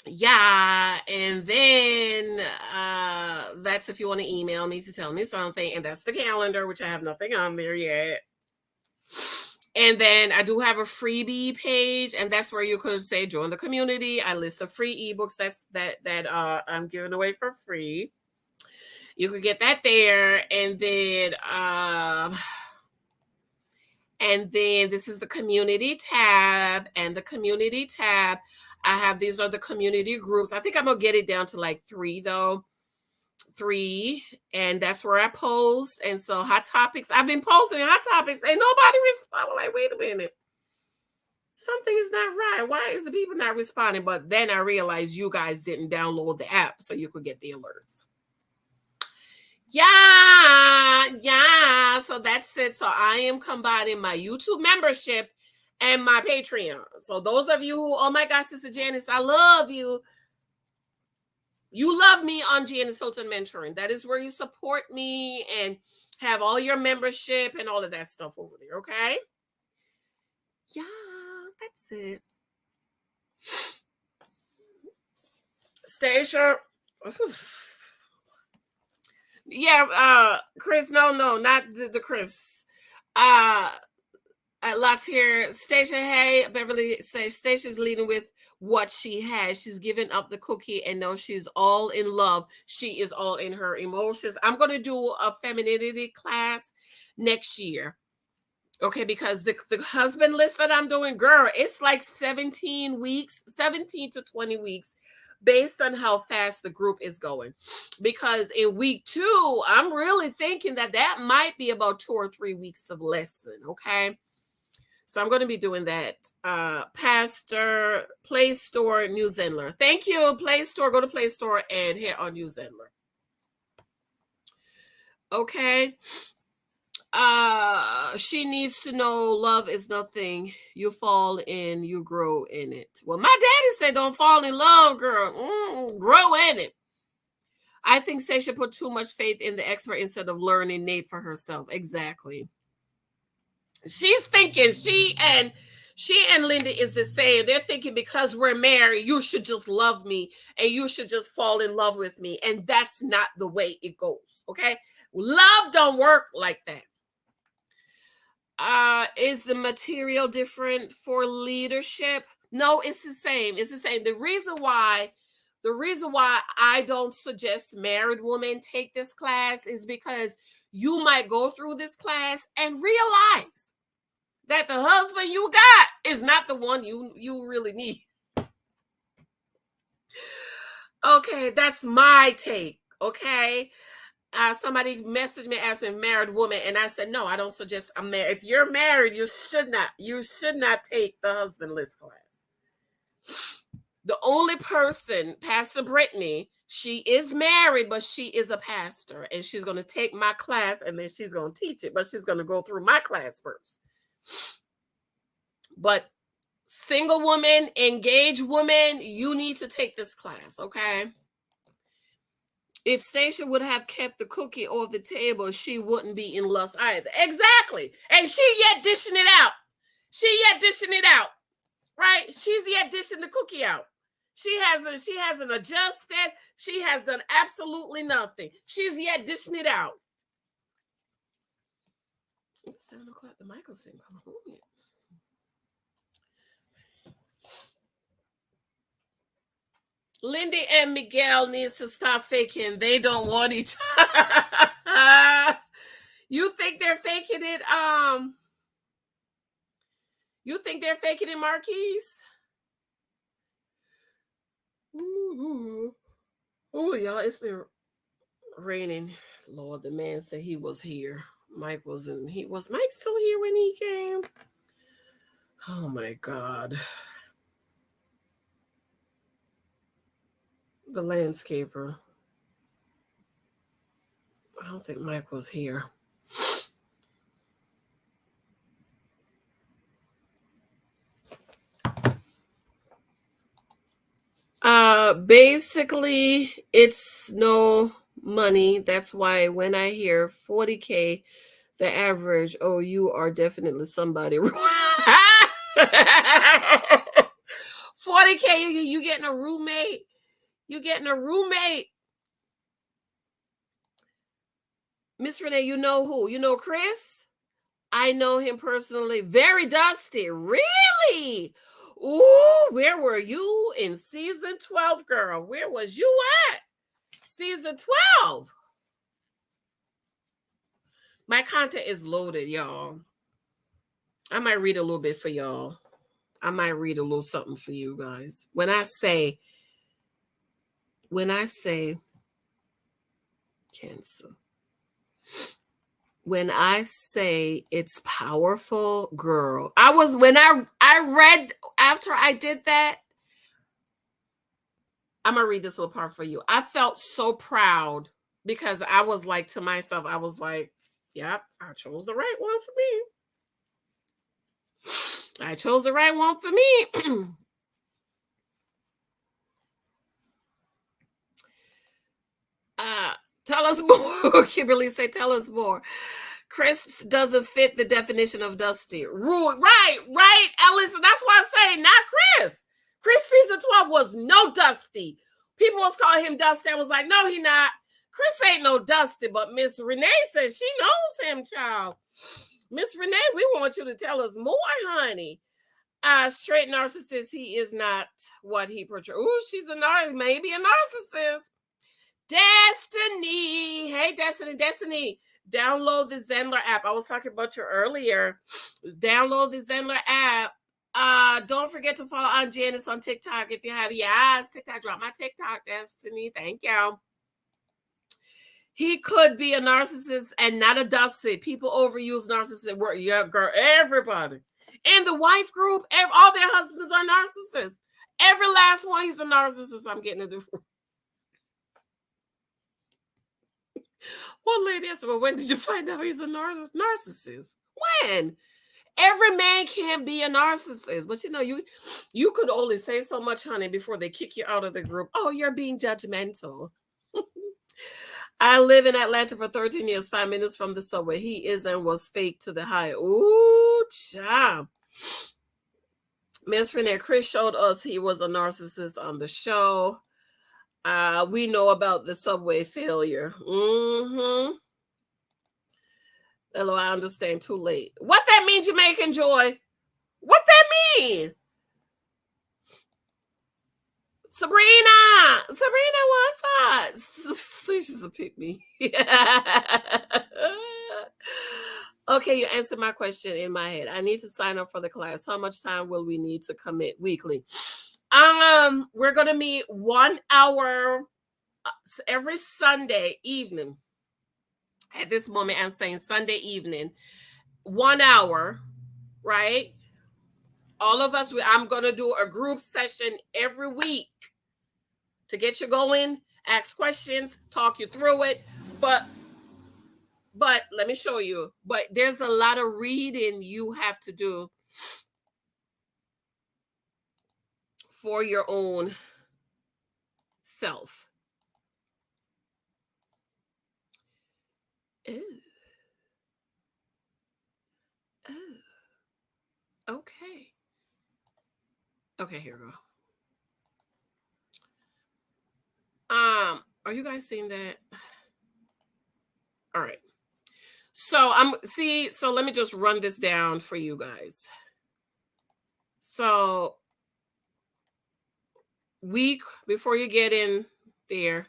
Yeah, and then that's if you want to email me to tell me something, and that's the calendar, which I have nothing on there yet. And then I do have a freebie page, and that's where you could say join the community. I list the free ebooks that I'm giving away for free. You could get that there, and then this is the community tab, and the community tab, these are the community groups. I think I'm gonna get it down to like 3 though. 3, and that's where I post. And so Hot Topics, I've been posting Hot Topics, ain't nobody respond. Like, wait a minute, something is not right. Why is the people not responding? But then I realized you guys didn't download the app so you could get the alerts. Yeah. So that's it. So I am combining my YouTube membership and my Patreon. So those of you who, oh my gosh, Sister Janice, I love you. You love me on Janice Hilton Mentoring. That is where you support me and have all your membership and all of that stuff over there, okay? Yeah, that's it. Stacia. Yeah, Chris, no, not the Chris. Lots here. Stacia, hey, Beverly says Stacia's leading with what she has. She's given up the cookie and now she's all in love. She is all in her emotions. I'm going to do a femininity class next year. Okay, because the husband list that I'm doing, girl, it's like 17 weeks, 17 to 20 weeks based on how fast the group is going. Because in week 2, I'm really thinking that might be about 2 or 3 weeks of lesson, okay? So I'm going to be doing that. Pastor, Play Store, New Zenler. Thank you, Play Store. Go to Play Store and hit on New Zenler. Okay. She needs to know love is nothing. You fall in, you grow in it. Well, my daddy said don't fall in love, girl. Grow in it. I think Stacia put too much faith in the expert instead of learning Nate for herself. Exactly. She's thinking she and Linda is the same. They're thinking because we're married, you should just love me and you should just fall in love with me. And that's not the way it goes. Okay. Love don't work like that. Is the material different for leadership? No, it's the same. It's the same. The reason why I don't suggest married women take this class is because you might go through this class and realize that the husband you got is not the one you really need. Okay, that's my take. Okay. Somebody messaged me asking married woman, and I said, no, I don't suggest I'm married. If you're married, you should not take the husband list class. The only person, Pastor Brittany, she is married, but she is a pastor, and she's going to take my class, and then she's going to teach it, but she's going to go through my class first. But single woman, engaged woman, you need to take this class, okay? If Stacia would have kept the cookie off the table, she wouldn't be in lust either. Exactly. And she yet dishing it out. She yet dishing it out. Right? She's yet dishing the cookie out. She hasn't adjusted. She has done absolutely nothing. She's yet dishing it out. It's 7 o'clock. The Michaels didn't come home yet. Lindy and Miguel needs to stop faking. They don't want each other. You think they're faking it? You think they're faking it, Marquise? Ooh, y'all, it's been raining. Lord, the man said he was here. Mike wasn't. Was Mike still here when he came? Oh my God. The landscaper. I don't think Mike was here. Basically, it's no money. That's why when I hear 40K, the average, oh, you are definitely somebody. 40K, you getting a roommate? You getting a roommate? Miss Renee, you know who? You know Chris? I know him personally. Very dusty. Really? Ooh, where were you in season 12, girl? Where was you at? Season 12. My content is loaded, y'all. I might read a little bit for y'all. I might read a little something for you guys. When I say Cancer, when I say it's powerful, girl, when I read after I did that, I'm gonna read this little part for you. I felt so proud because I was like to myself, I was like, yep, I chose the right one for me. I chose the right one for me. Tell us more. Kimberly said, tell us more. Chris doesn't fit the definition of dusty. Right, Ellison. That's why I say not Chris. Chris season 12 was no dusty. People was calling him dusty. I was like, no, he not. Chris ain't no dusty, but Miss Renee says she knows him, child. Miss Renee, we want you to tell us more, honey. Straight narcissist, he is not what he portrays. Ooh, she's maybe a narcissist. Destiny. Hey, Destiny. Download the Zenler app. I was talking about you earlier. Download the Zenler app. Don't forget to follow Aunt Janice on TikTok if you have. Yes, TikTok. Drop my TikTok, Destiny. Thank you. He could be a narcissist and not a dusty. People overuse narcissist word. Yeah, girl. Everybody in the wife group, all their husbands are narcissists. Every last one, he's a narcissist. I'm getting a different. One lady asked, well, when did you find out he's a narcissist? When? Every man can't be a narcissist. But you could only say so much, honey, before they kick you out of the group. Oh, you're being judgmental. I live in Atlanta for 13 years, 5 minutes from the subway. He is and was fake to the high. Ooh, child. Miss Renee, Chris showed us he was a narcissist on the show. We know about the subway failure. Mm-hmm. Hello, I understand too late. What that mean, Jamaican Joy? What that mean? Sabrina, what's up? She's a pick me. Okay, you answered my question in my head. I need to sign up for the class. How much time will we need to commit weekly? We're gonna meet 1 hour every Sunday evening. At this moment, I'm saying Sunday evening, 1 hour, right? All of us, I'm gonna do a group session every week to get you going, ask questions, talk you through it. But let me show you. But there's a lot of reading you have to do for your own self. Ooh, ooh. Okay. Okay, here we go. Are you guys seeing that? All right. So so let me just run this down for you guys. So week before you get in there,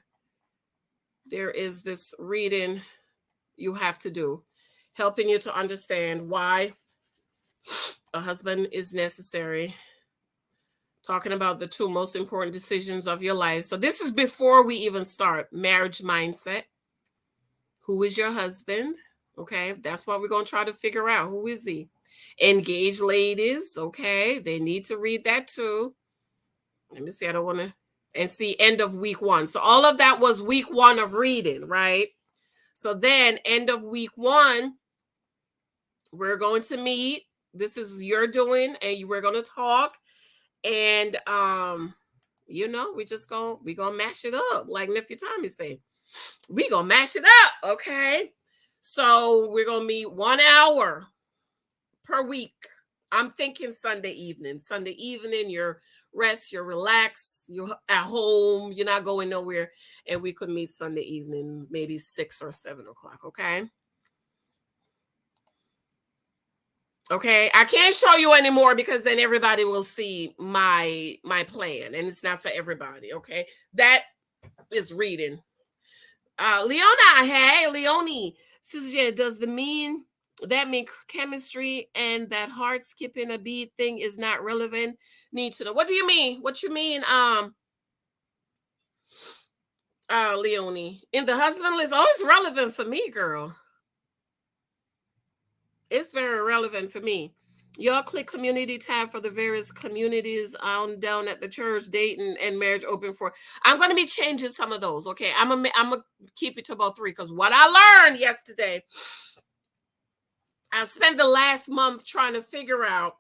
there is this reading you have to do, helping you to understand why a husband is necessary, talking about the two most important decisions of your life. So this is before we even start marriage mindset. Who is your husband? Okay, that's what we're going to try to figure out. Who is he? Engaged ladies, okay, they need to read that too. Let me see, I don't want to. And see, end of week one. So all of that was week one of reading, right? So then, end of week one, we're going to meet. This is your doing, and we're going to talk. And we gonna mash it up, like nephew Tommy say. We gonna mash it up, okay? So we're gonna meet 1 hour per week. I'm thinking Sunday evening. Sunday evening, you're rest, you're relaxed, you're at home, you're not going nowhere, and we could meet Sunday evening, maybe 6 or 7 o'clock. Okay. Okay, I can't show you anymore because then everybody will see my plan, and it's not for everybody. Okay, that is reading. Leona, hey Leonie, Sister J, does that mean chemistry and that heart skipping a beat thing is not relevant? Need to know. What do you mean? What you mean? Leonie, in the husband list. Oh, it's relevant for me, girl. It's very relevant for me. Y'all click community tab for the various communities on down at the church, dating and marriage open for. I'm going to be changing some of those. Okay, I'm gonna keep it to about 3 because what I learned yesterday, I spent the last month trying to figure out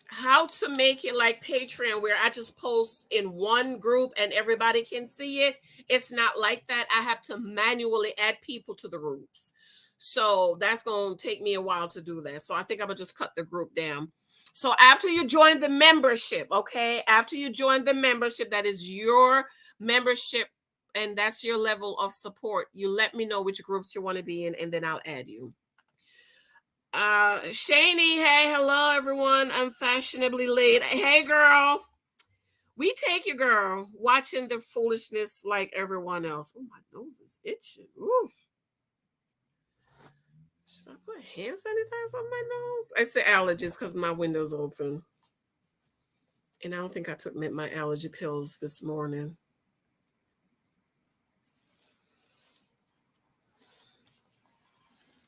how to make it like Patreon, where I just post in one group and everybody can see it. It's not like that. I have to manually add people to the groups. So that's going to take me a while to do that. So I think I'm going to just cut the group down. So after you join the membership, okay, after you join the membership, that is your membership and that's your level of support. You let me know which groups you want to be in and then I'll add you. Shani, hey, hello everyone. I'm fashionably late. Hey girl. We take you, girl, watching the foolishness like everyone else. Oh, my nose is itching. Ooh. Should I put hand sanitizer on my nose? I say allergies because my window's open. And I don't think I took my allergy pills this morning.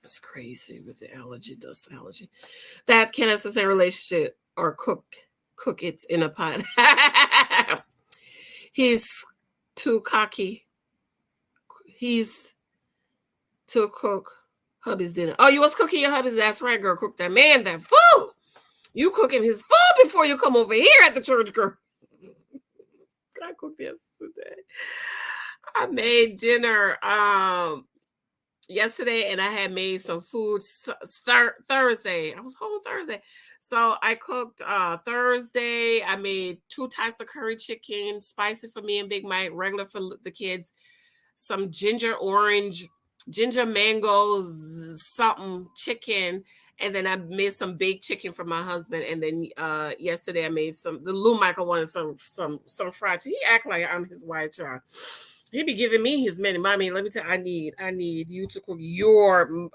It's crazy with the allergy, dust allergy. That can sustain relationship or cook it in a pot. He's too cocky. He's to cook hubby's dinner. Oh, you was cooking your hubby's. That's right, girl. Cook that man that food. You cooking his food before you come over here at the church, girl. I cooked yesterday. I made dinner yesterday, and I had made some food Thursday. I was home Thursday, so I cooked Thursday. I made 2 types of curry chicken, spicy for me and Big Mike, regular for the kids. Some ginger mangoes, something chicken, and then I made some baked chicken for my husband. And then yesterday I made the Lou Michael wanted some fried chicken. He act like I'm his wife, child. He be giving me his money. Mommy, let me tell you, I need you to cook your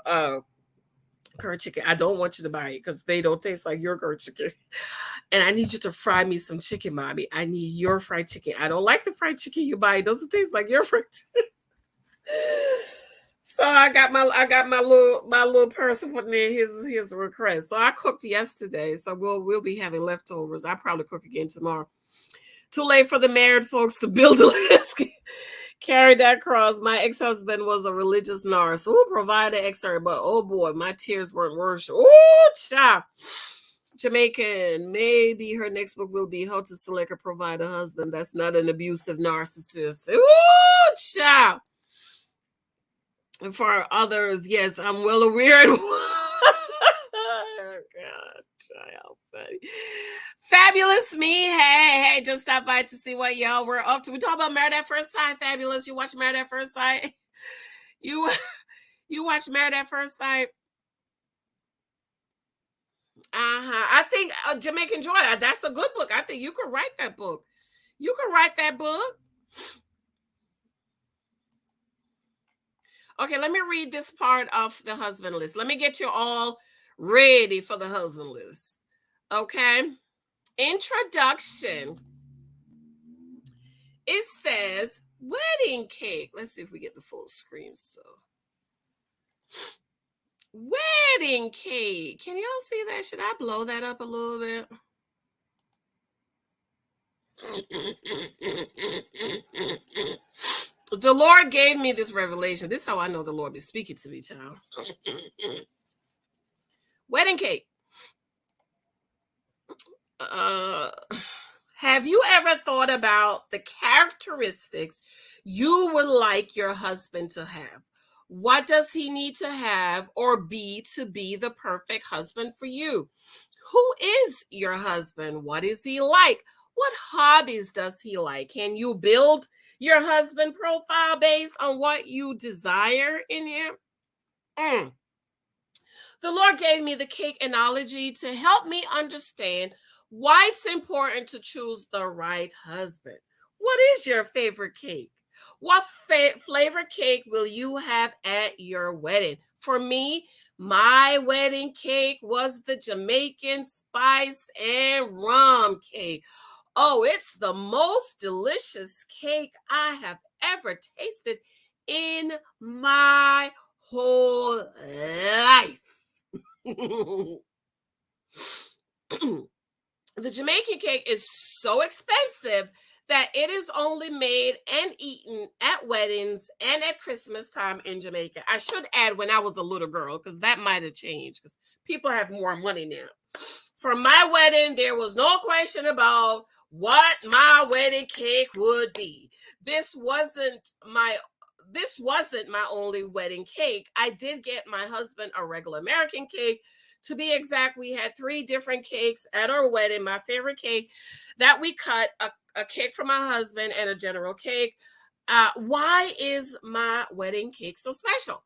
curry chicken. I don't want you to buy it because they don't taste like your curry chicken. And I need you to fry me some chicken, mommy. I need your fried chicken. I don't like the fried chicken you buy. It doesn't taste like your fried chicken. So I got my little person putting in his request. So I cooked yesterday. So we'll be having leftovers. I'll probably cook again tomorrow. Too late for the married folks to build a list. Carry that cross. My ex-husband was a religious nurse who provided extra, but oh boy, my tears weren't worth. Oh, child. Jamaican. Maybe her next book will be How to Select or Provide a Husband That's Not an Abusive Narcissist. Oh, child. For others, yes, I'm well aware. Oh, God, child, funny. Fabulous me. Hey, just stop by to see what y'all were up to. We talk about Married at First Sight. Fabulous. You watch Married at First Sight? You you watch Married at First Sight? I think Jamaican Joy. That's a good book. I think you could write that book. You could write that book. Okay, let me read this part of the husband list. Let me get you all ready for the husband list. Okay. Introduction. It says wedding cake. Let's see if we get the full screen. So, wedding cake. Can y'all see that? Should I blow that up a little bit? The Lord gave me this revelation. This is how I know the Lord is speaking to me, child. Wedding cake. Have you ever thought about the characteristics you would like your husband to have? What does he need to have or be to be the perfect husband for you? Who is your husband? What is he like? What hobbies does he like? Can you build your husband profile based on what you desire in him? Mm. The Lord gave me the cake analogy to help me understand why it's important to choose the right husband. What is your favorite cake? What flavor cake will you have at your wedding? For me, my wedding cake was the Jamaican spice and rum cake. Oh, it's the most delicious cake I have ever tasted in my whole life. The Jamaican cake is so expensive that it is only made and eaten at weddings and at Christmas time in Jamaica. I should add when I was a little girl, because that might have changed because people have more money now. For my wedding, there was no question about what my wedding cake would be. This wasn't my only wedding cake. I did get my husband a regular American cake. To be exact, we had 3 different cakes at our wedding. My favorite cake that we cut, a cake for my husband, and a general cake. Why is my wedding cake so special?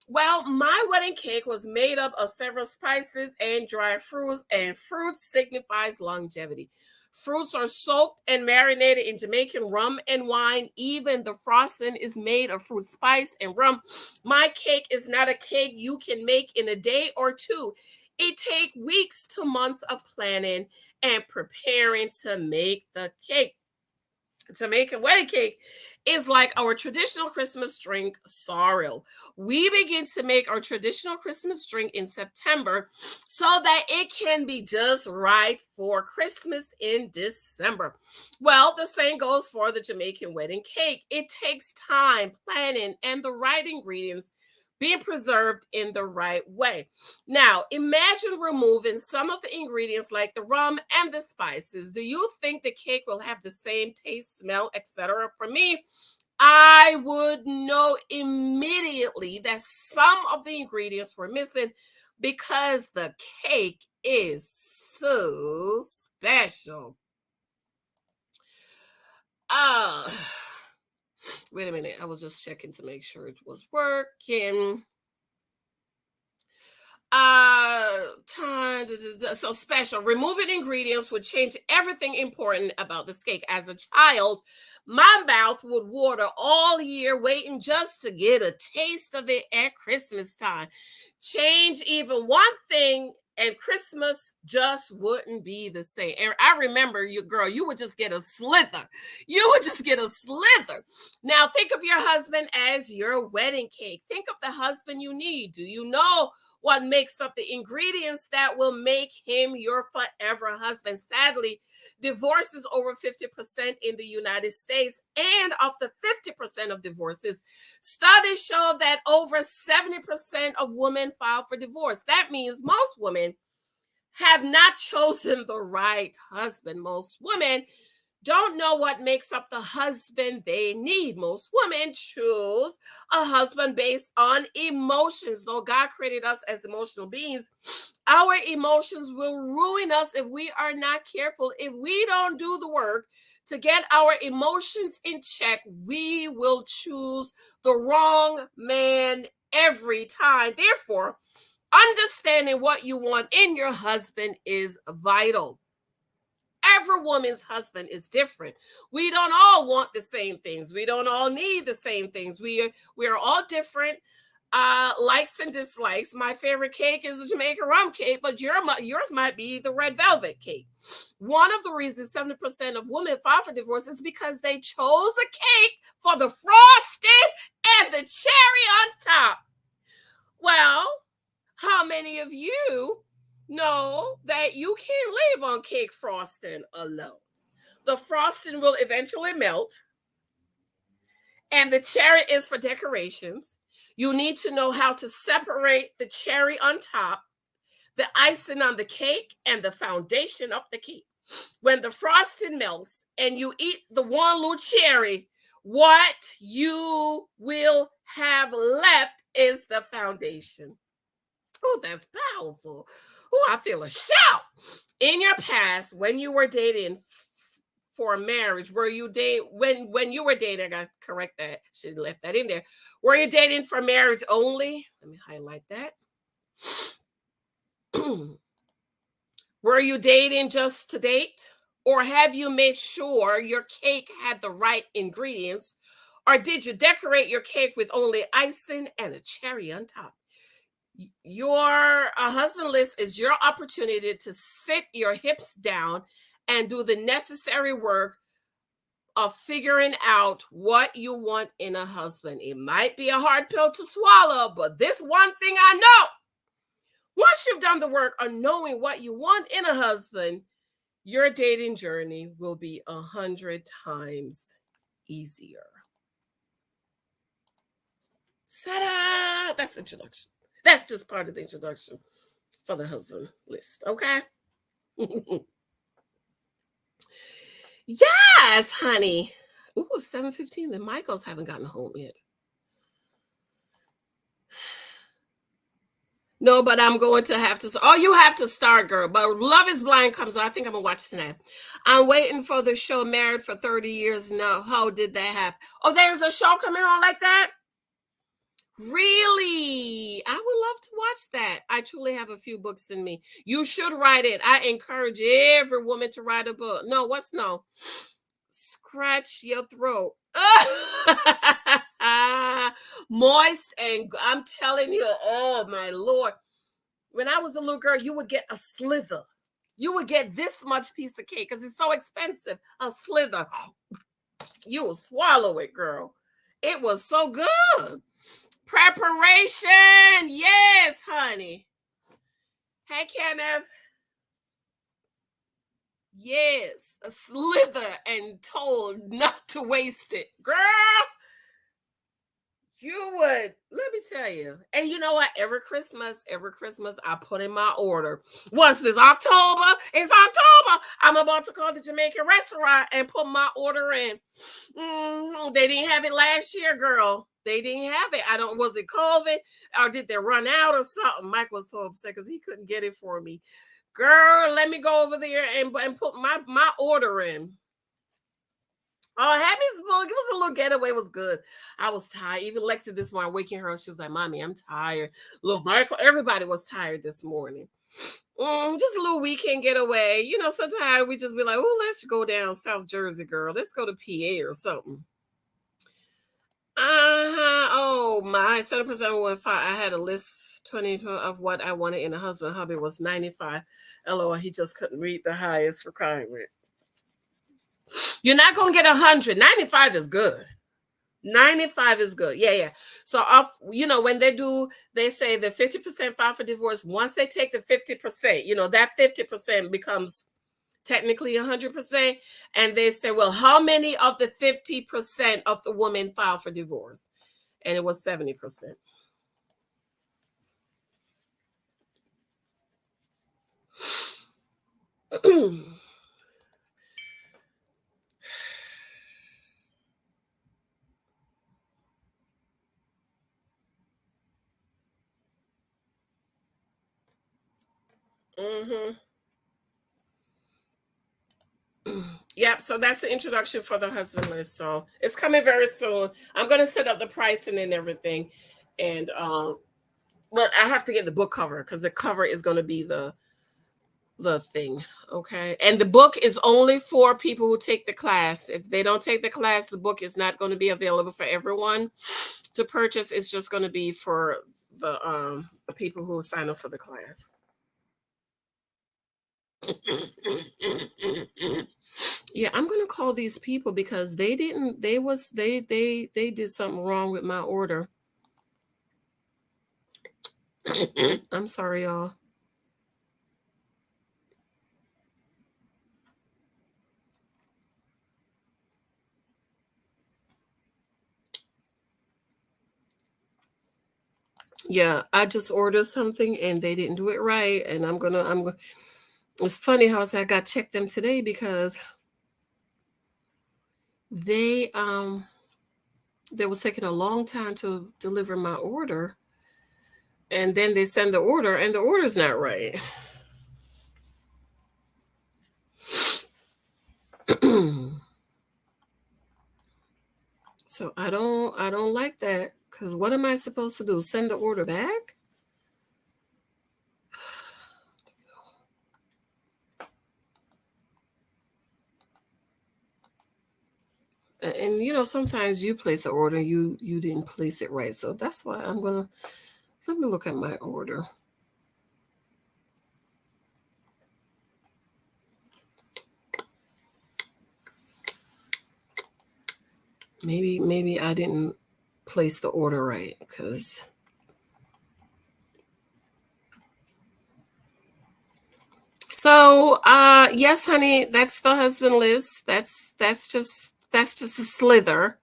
Well, my wedding cake was made up of several spices and dried fruits, and fruit signifies longevity. Fruits are soaked and marinated in Jamaican rum and wine. Even the frosting is made of fruit spice and rum. My cake is not a cake you can make in a day or two. It takes weeks to months of planning and preparing to make the cake. Jamaican wedding cake is like our traditional Christmas drink, sorrel. We begin to make our traditional Christmas drink in September so that it can be just right for Christmas in December. Well, the same goes for the Jamaican wedding cake. It takes time, planning, and the right ingredients being preserved in the right way. Now, imagine removing some of the ingredients like the rum and the spices. Do you think the cake will have the same taste, smell, etc.? For me, I would know immediately that some of the ingredients were missing because the cake is so special. Uh, Wait a minute. I was just checking to make sure it was working. Time so special. Removing ingredients would change everything important about this cake. As a child, my mouth would water all year waiting just to get a taste of it at Christmas time. Change even one thing and Christmas just wouldn't be the same. And I remember you, girl, you would just get a slither. You would just get a slither. Now think of your husband as your wedding cake. Think of the husband you need. Do you know what makes up the ingredients that will make him your forever husband? Sadly, divorce is over 50% in the United States, and of the 50% of divorces, studies show that over 70% of women file for divorce. That means most women have not chosen the right husband. Most women don't know what makes up the husband they need. Most women choose a husband based on emotions. Though God created us as emotional beings, our emotions will ruin us if we are not careful. If we don't do the work to get our emotions in check, we will choose the wrong man every time. Therefore, understanding what you want in your husband is vital. Every woman's husband is different. We don't all want the same things. We don't all need the same things. We are all different. Likes and dislikes. My favorite cake is the Jamaican rum cake, but yours might be the red velvet cake. One of the reasons 70% of women file for divorce is because they chose a cake for the frosting and the cherry on top. Well, how many of you know that you can't live on cake frosting alone? The frosting will eventually melt, and the cherry is for decorations. You need to know how to separate the cherry on top, the icing on the cake, and the foundation of the cake. When the frosting melts and you eat the one little cherry, what you will have left is the foundation. Oh, that's powerful. Oh, I feel a shout. In your past, when you were dating for marriage, were you when you were dating? I got to correct that. Should have left that in there. Were you dating for marriage only? Let me highlight that. Were you dating just to date? Or have you made sure your cake had the right ingredients? Or did you decorate your cake with only icing and a cherry on top? Your husband list is your opportunity to sit your hips down and do the necessary work of figuring out what you want in a husband. It might be a hard pill to swallow, but this one thing I know, once you've done the work on knowing what you want in a husband, your dating journey will be 100 times easier. Ta-da! That's the introduction. That's just part of the introduction for the husband list, okay? Yes, honey. Ooh, 7:15. The Michaels haven't gotten home yet. No, but I'm going to have to. Oh, you have to start, girl. But Love is Blind comes on. I think I'm going to watch tonight. I'm waiting for the show Married for 30 Years. No, how did that happen? Oh, there's a show coming on like that? Really? I would love to watch that. I truly have a few books in me. You should write it. I encourage every woman to write a book. No, what's no? Scratch your throat. Moist, and I'm telling you, oh my Lord. When I was a little girl, you would get a slither. You would get this much piece of cake because it's so expensive. A slither. You will swallow it, girl. It was so good. Preparation. Yes, honey. Hey, Kenneth. Yes, a slither and told not to waste it. Girl, you would. Let me tell you. And you know what? Every Christmas, I put in my order. What's this, October? It's October. I'm about to call the Jamaican restaurant and put my order in. They didn't have it last year, girl. They didn't have it. I don't, was it COVID or did they run out or something? Mike was so upset because he couldn't get it for me. Girl, let me go over there and put my order in. Oh, happy spoon. Give us a little getaway. Was good. I was tired. Even Lexi this morning, waking her up, she was like, "Mommy, I'm tired." Little Michael, everybody was tired this morning. Just a little weekend getaway. You know, sometimes we just be like, "Oh, let's go down South Jersey, girl. Let's go to PA or something." Oh my, 7% went 5. I had a list 20 of what I wanted in a husband. Hubby was 95. LOL, he just couldn't read the highest requirement. You're not gonna get 100. 95 is good. 95 is good. Yeah. So off, when they say the 50% file for divorce. Once they take the 50%, that 50% becomes technically 100%. And they say, well, how many of the 50% of the women file for divorce? And it was 70%. Mm-hmm. Yep, so that's the introduction for the husband list. So it's coming very soon. I'm gonna set up the pricing and everything. And but I have to get the book cover because the cover is gonna be the thing. Okay. And the book is only for people who take the class. If they don't take the class, the book is not going to be available for everyone to purchase. It's just going to be for the people who sign up for the class. Yeah, I'm gonna call these people because they didn't they did something wrong with my order. I'm sorry, y'all. Yeah, I just ordered something and they didn't do it right, and it's funny how I got checked them today because they they was taking a long time to deliver my order, and then they send the order and the order's not right. So I don't like that because what am I supposed to do? Send the order back? And sometimes you place an order, you didn't place it right, so that's why let me look at my order. Maybe I didn't place the order right because so yes, honey, that's the husband list. That's just a slither.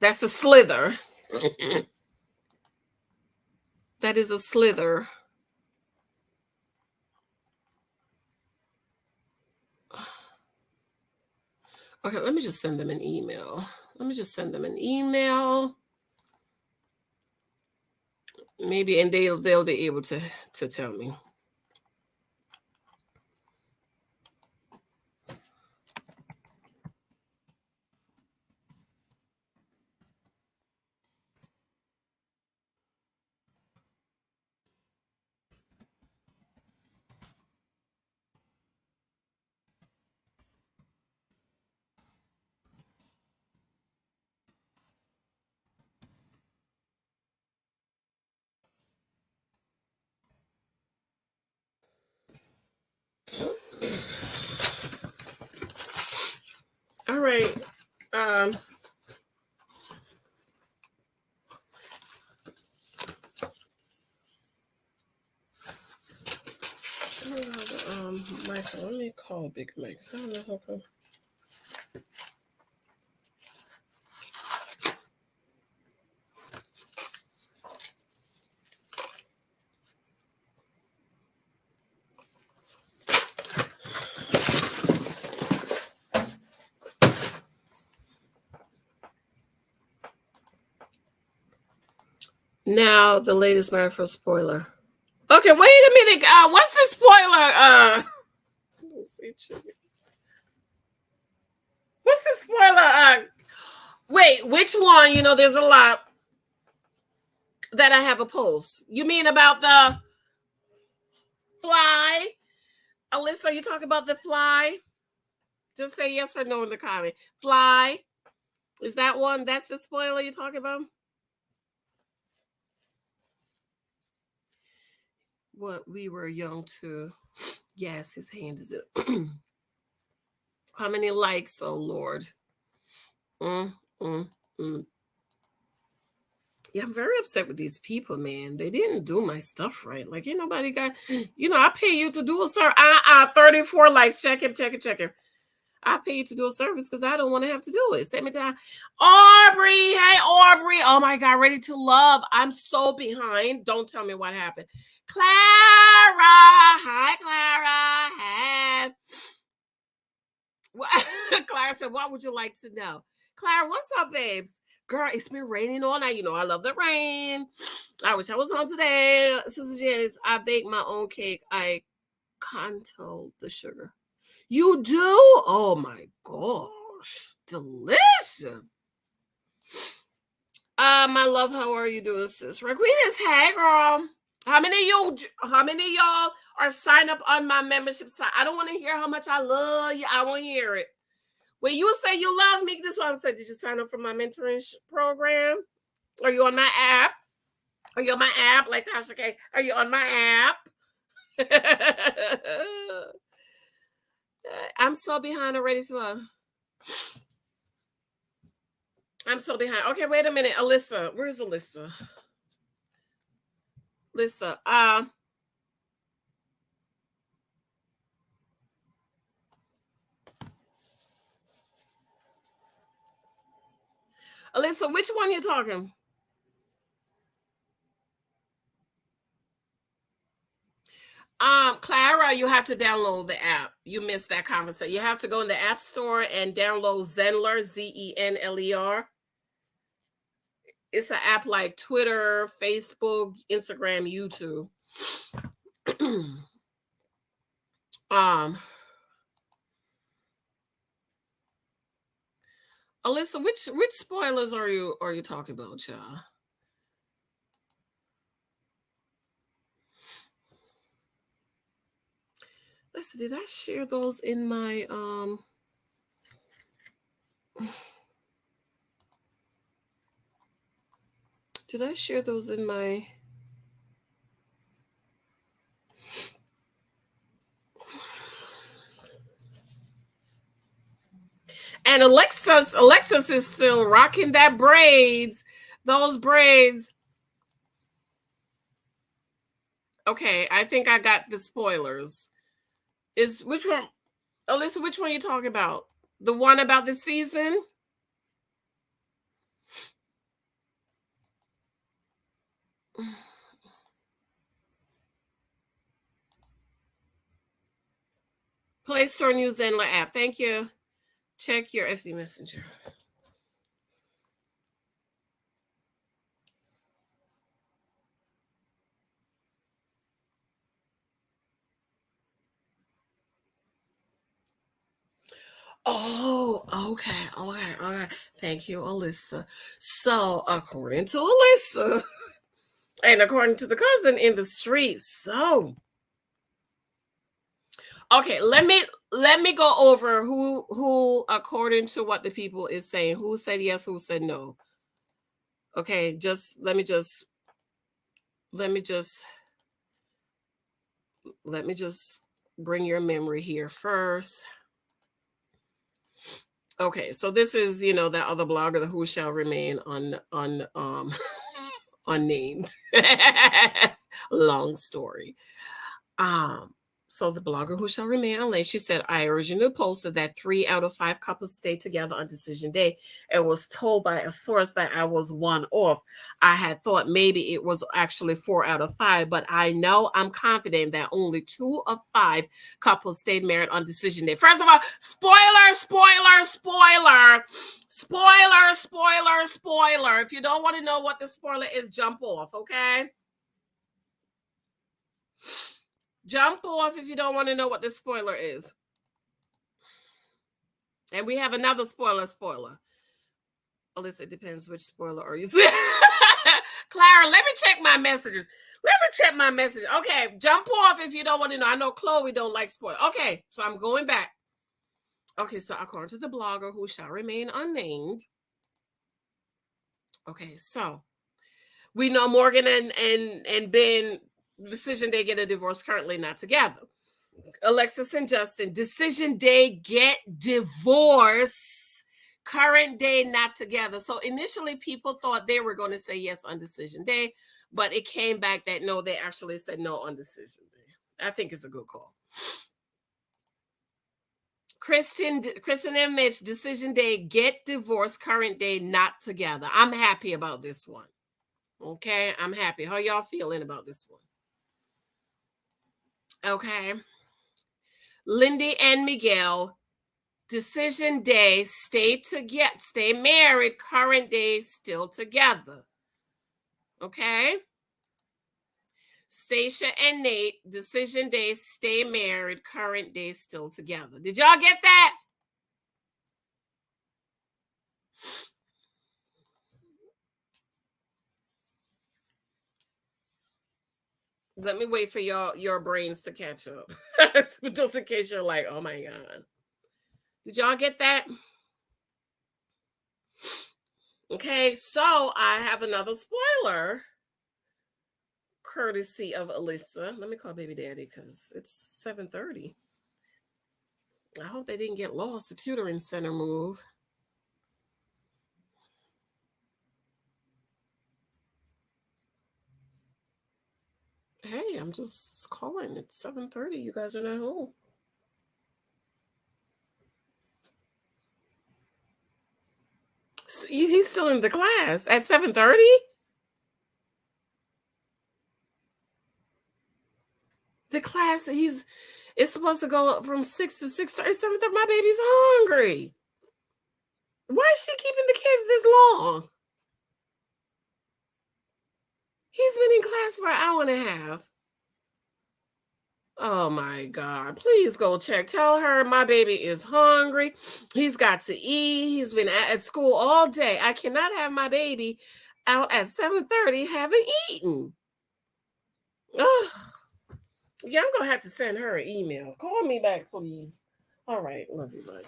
That's a slither. That is a slither. Okay, let me just send them an email. Let me just send them an email. Maybe, and they'll be able to tell me. All right. Um, Michael, let me call Big Mike. So I don't know how come. Now the latest Marvel spoiler. Okay, wait a minute. What's the spoiler? Let's see, what's the spoiler? Wait, which one? There's a lot that I have a post. You mean about the fly? Alyssa, you talking about the fly? Just say yes or no in the comment. Fly. Is that one? That's the spoiler you're talking about? What we were young to. Yes, his hand is it. How many likes? Oh Lord. Mm, mm, mm. Yeah, I'm very upset with these people, man. They didn't do my stuff right. Like, ain't nobody got, I pay you to do a service. 34 likes. Check him, check him, check him. I pay you to do a service because I don't want to have to do it. Send me to Aubrey. Hey, Aubrey. Oh my God, ready to love. I'm so behind. Don't tell me what happened. Clara. Hi, Clara. Hey. Clara said, what would you like to know? Clara, what's up, babes? Girl, it's been raining all night. I love the rain. I wish I was home today. Sister Janice, I bake my own cake. I control the sugar. You do? Oh my gosh. Delicious. My love, how are you doing, sis? Raquitas, hey girl. How many of y'all are signed up on my membership site? I don't want to hear how much I love you. I want to hear it. When you say you love me, this is what I'm saying. Did you sign up for my mentoring program? Are you on my app? Are you on my app? Like Tasha K. Are you on my app? I'm so behind already, so I'm so behind. Okay, wait a minute. Alyssa. Where's Alyssa? Alyssa. Alyssa, which one you talking? Clara, you have to download the app. You missed that conversation. You have to go in the App Store and download Zenler, Zenler. It's an app like Twitter, Facebook, Instagram, YouTube. Alyssa, which spoilers are you talking about, y'all? Let's see, did I share those in my did I share those in my and Alexis is still rocking that braids. Those braids. Okay, I think I got the spoilers. Is which one, Alyssa? Which one are you talking about? The one about the season? Play Store News Zenler app. Thank you. Check your FB Messenger. Oh, okay. Thank you, Alyssa. So, according to Alyssa, and according to the cousin in the streets, so okay, let me go over who according to what the people is saying, who said yes, who said no. Okay, just let me just bring your memory here first. Okay, so this is, that other blogger, the who shall remain unnamed. Long story. So the blogger who shall remain unnamed, she said, I originally posted that 3 out of 5 couples stayed together on decision day and was told by a source that I was one off. I had thought maybe it was actually 4 out of 5, but I'm confident that only 2 of 5 couples stayed married on decision day. First of all, spoiler. If you don't want to know what the spoiler is, jump off, okay? Jump off if you don't want to know what the spoiler is. And we have another spoiler. Alyssa, it depends which spoiler are you saying. Clara, let me check my messages. Okay, jump off if you don't want to know. I know Chloe don't like spoilers. Okay, so I'm going back. Okay, so according to the blogger who shall remain unnamed. Okay, so we know Morgan and Ben, decision day, get a divorce, currently not together. Alexis and Justin, decision day, get divorced, current day, not together. So initially people thought they were going to say yes on decision day, but it came back that no, they actually said no on decision day. I think it's a good call. Kristen and Mitch, decision day, get divorced, current day, not together. I'm happy about this one. Okay, I'm happy. How y'all feeling about this one? Okay. Lindy and Miguel, decision day, stay married, current day, still together. Okay. Stacia and Nate, decision day, stay married, current day, still together. Did y'all get that? Let me wait for your brains to catch up. Just in case you're like, oh my God. Did y'all get that? Okay, so I have another spoiler courtesy of Alyssa. Let me call baby daddy because it's 7:30. I hope they didn't get lost. The tutoring center move. Hey, I'm just calling. It's 7:30. You guys are not home. He's still in the class at 7:30. The class it's supposed to go from 6 to 6:30. 7:30. My baby's hungry. Why is she keeping the kids this long? He's been in class for an hour and a half. Oh my God. Please go check. Tell her my baby is hungry. He's got to eat. He's been at school all day. I cannot have my baby out at 7:30 having eaten. Ugh. Yeah, I'm going to have to send her an email. Call me back, please. All right. Love you, bud.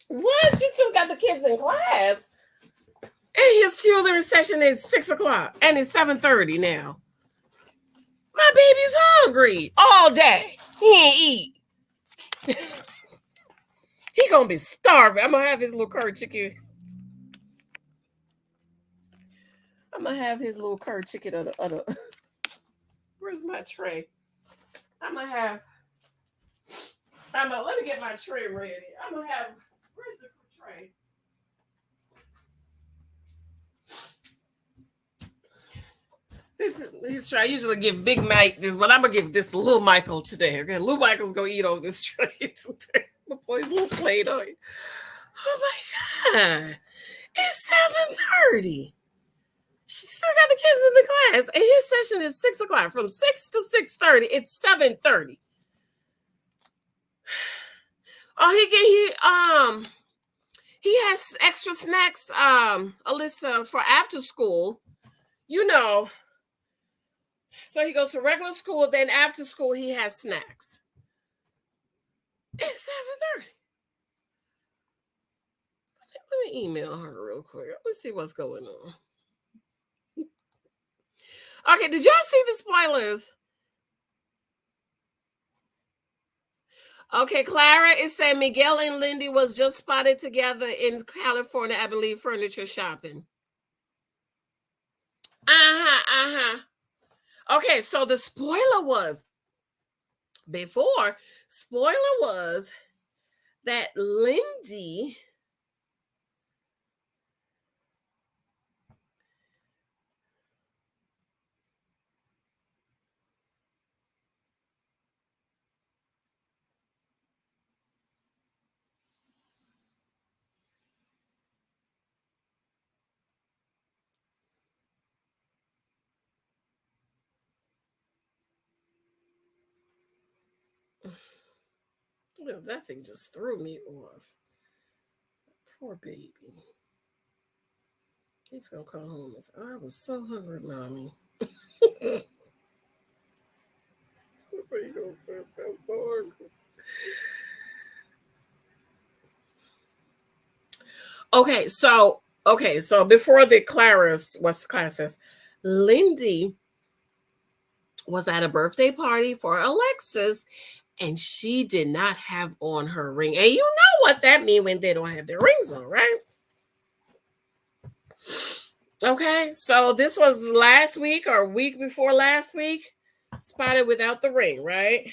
What? You still got the kids in class? And his tutoring session is 6 o'clock. And it's 7:30 now. My baby's hungry all day. He ain't eat. He gonna be starving. I'm gonna have his little curd chicken. I'm gonna have his little curd chicken Where's my tray? I'm gonna have. Let me get my tray ready. I'm gonna have. Where's the tray? This tray. I usually give Big Mike this, but I'm gonna give this little Michael today. Okay, little Michael's gonna eat on this tray today. My boy's little plate on it. Oh my God! It's 7:30. She still got the kids in the class, and his session is 6 o'clock. From 6 to 6:30, it's 7:30. Oh, he has extra snacks, Alyssa, for after school. You know. So he goes to regular school, then after school he has snacks. It's 7:30. Let me email her real quick. Let's see what's going on. Okay, did y'all see the spoilers? Okay, Clara is saying Miguel and Lindy was just spotted together in California, I believe, furniture shopping. Uh-huh. Okay, so the spoiler was that Lindy that thing just threw me off. Poor baby. He's gonna come home and say, I was so hungry, mommy. Okay, so before the Clara's what's the class says, Lindy was at a birthday party for Alexis, and she did not have on her ring. And you know what that means when they don't have their rings on, right? Okay, so this was last week or week before last week, spotted without the ring, right?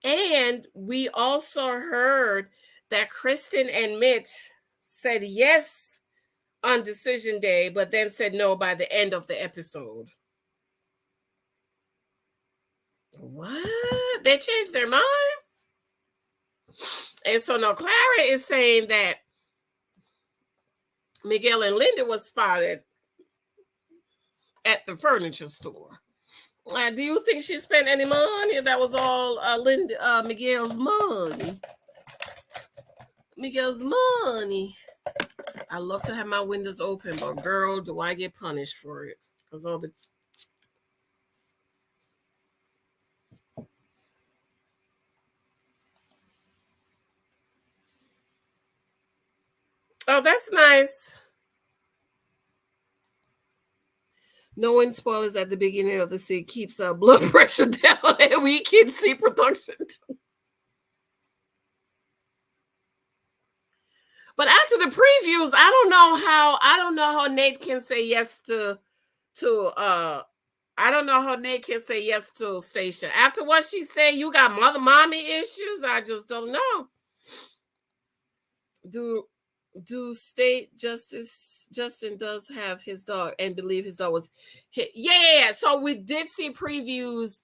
And we also heard that Kristen and Mitch said yes on decision day, but then said no by the end of the episode. What? They changed their mind? And so now Clara is saying that Miguel and Linda was spotted at the furniture store. Do you think she spent any money? That was all Miguel's money. Miguel's money. I love to have my windows open, but girl, do I get punished for it? Because all the oh, that's nice. Knowing spoilers at the beginning of the scene keeps our blood pressure down, and we can see production. But after the previews, I don't know how Nate can say yes to I don't know how Nate can say yes to Stacia. After what she said, you got mommy issues. I just don't know. Do state justice Justin does have his dog and believe his dog was hit. Yeah. So we did see previews,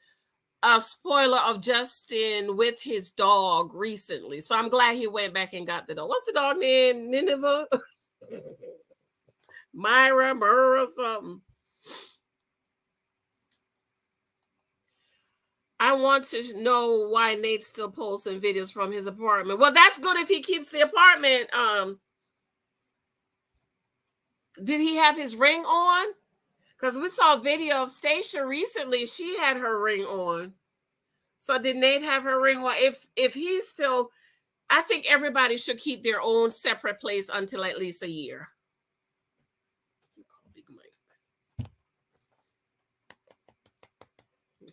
a spoiler of Justin with his dog recently. So I'm glad he went back and got the dog. What's the dog name? Nineveh? Myra, Murra, something. I want to know why Nate's still posting videos from his apartment. Well, that's good if he keeps the apartment. Did he have his ring on? Because we saw a video of Stacia recently. She had her ring on. So did Nate have her ring on? If he's still, I think everybody should keep their own separate place until at least a year.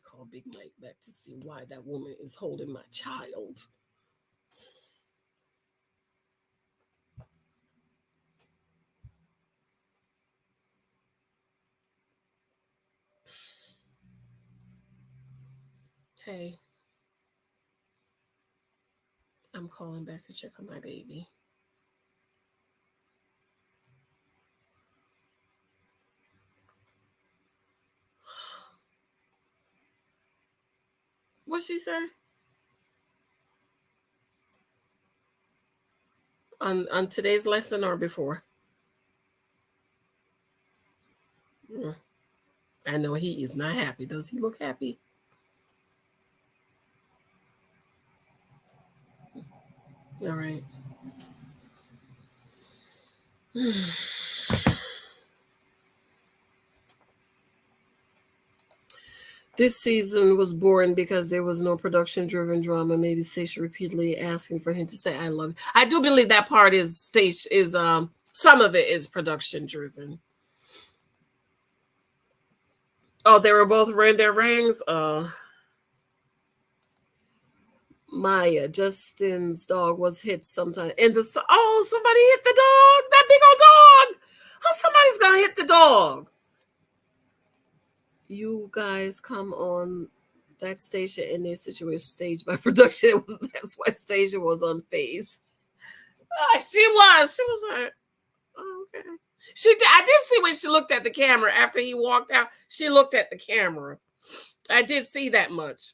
Call Big Mike back to see why that woman is holding my child. Hey, I'm calling back to check on my baby. What'd she say? On today's lesson or before? I know he is not happy. Does he look happy? All right. This season was boring because there was no production-driven drama. Maybe Stacia repeatedly asking for him to say "I love you." I do believe that part is some of it is production-driven. Oh, they were both wearing their rings. Maya, Justin's dog was hit sometime in the. Oh, somebody hit the dog. That big old dog. How somebody's gonna hit the dog? You guys come on that station in a situation staged by production. That's why Stacia was on phase. She was. She was like, oh, okay. I did see when she looked at the camera after he walked out. She looked at the camera. I did see that much.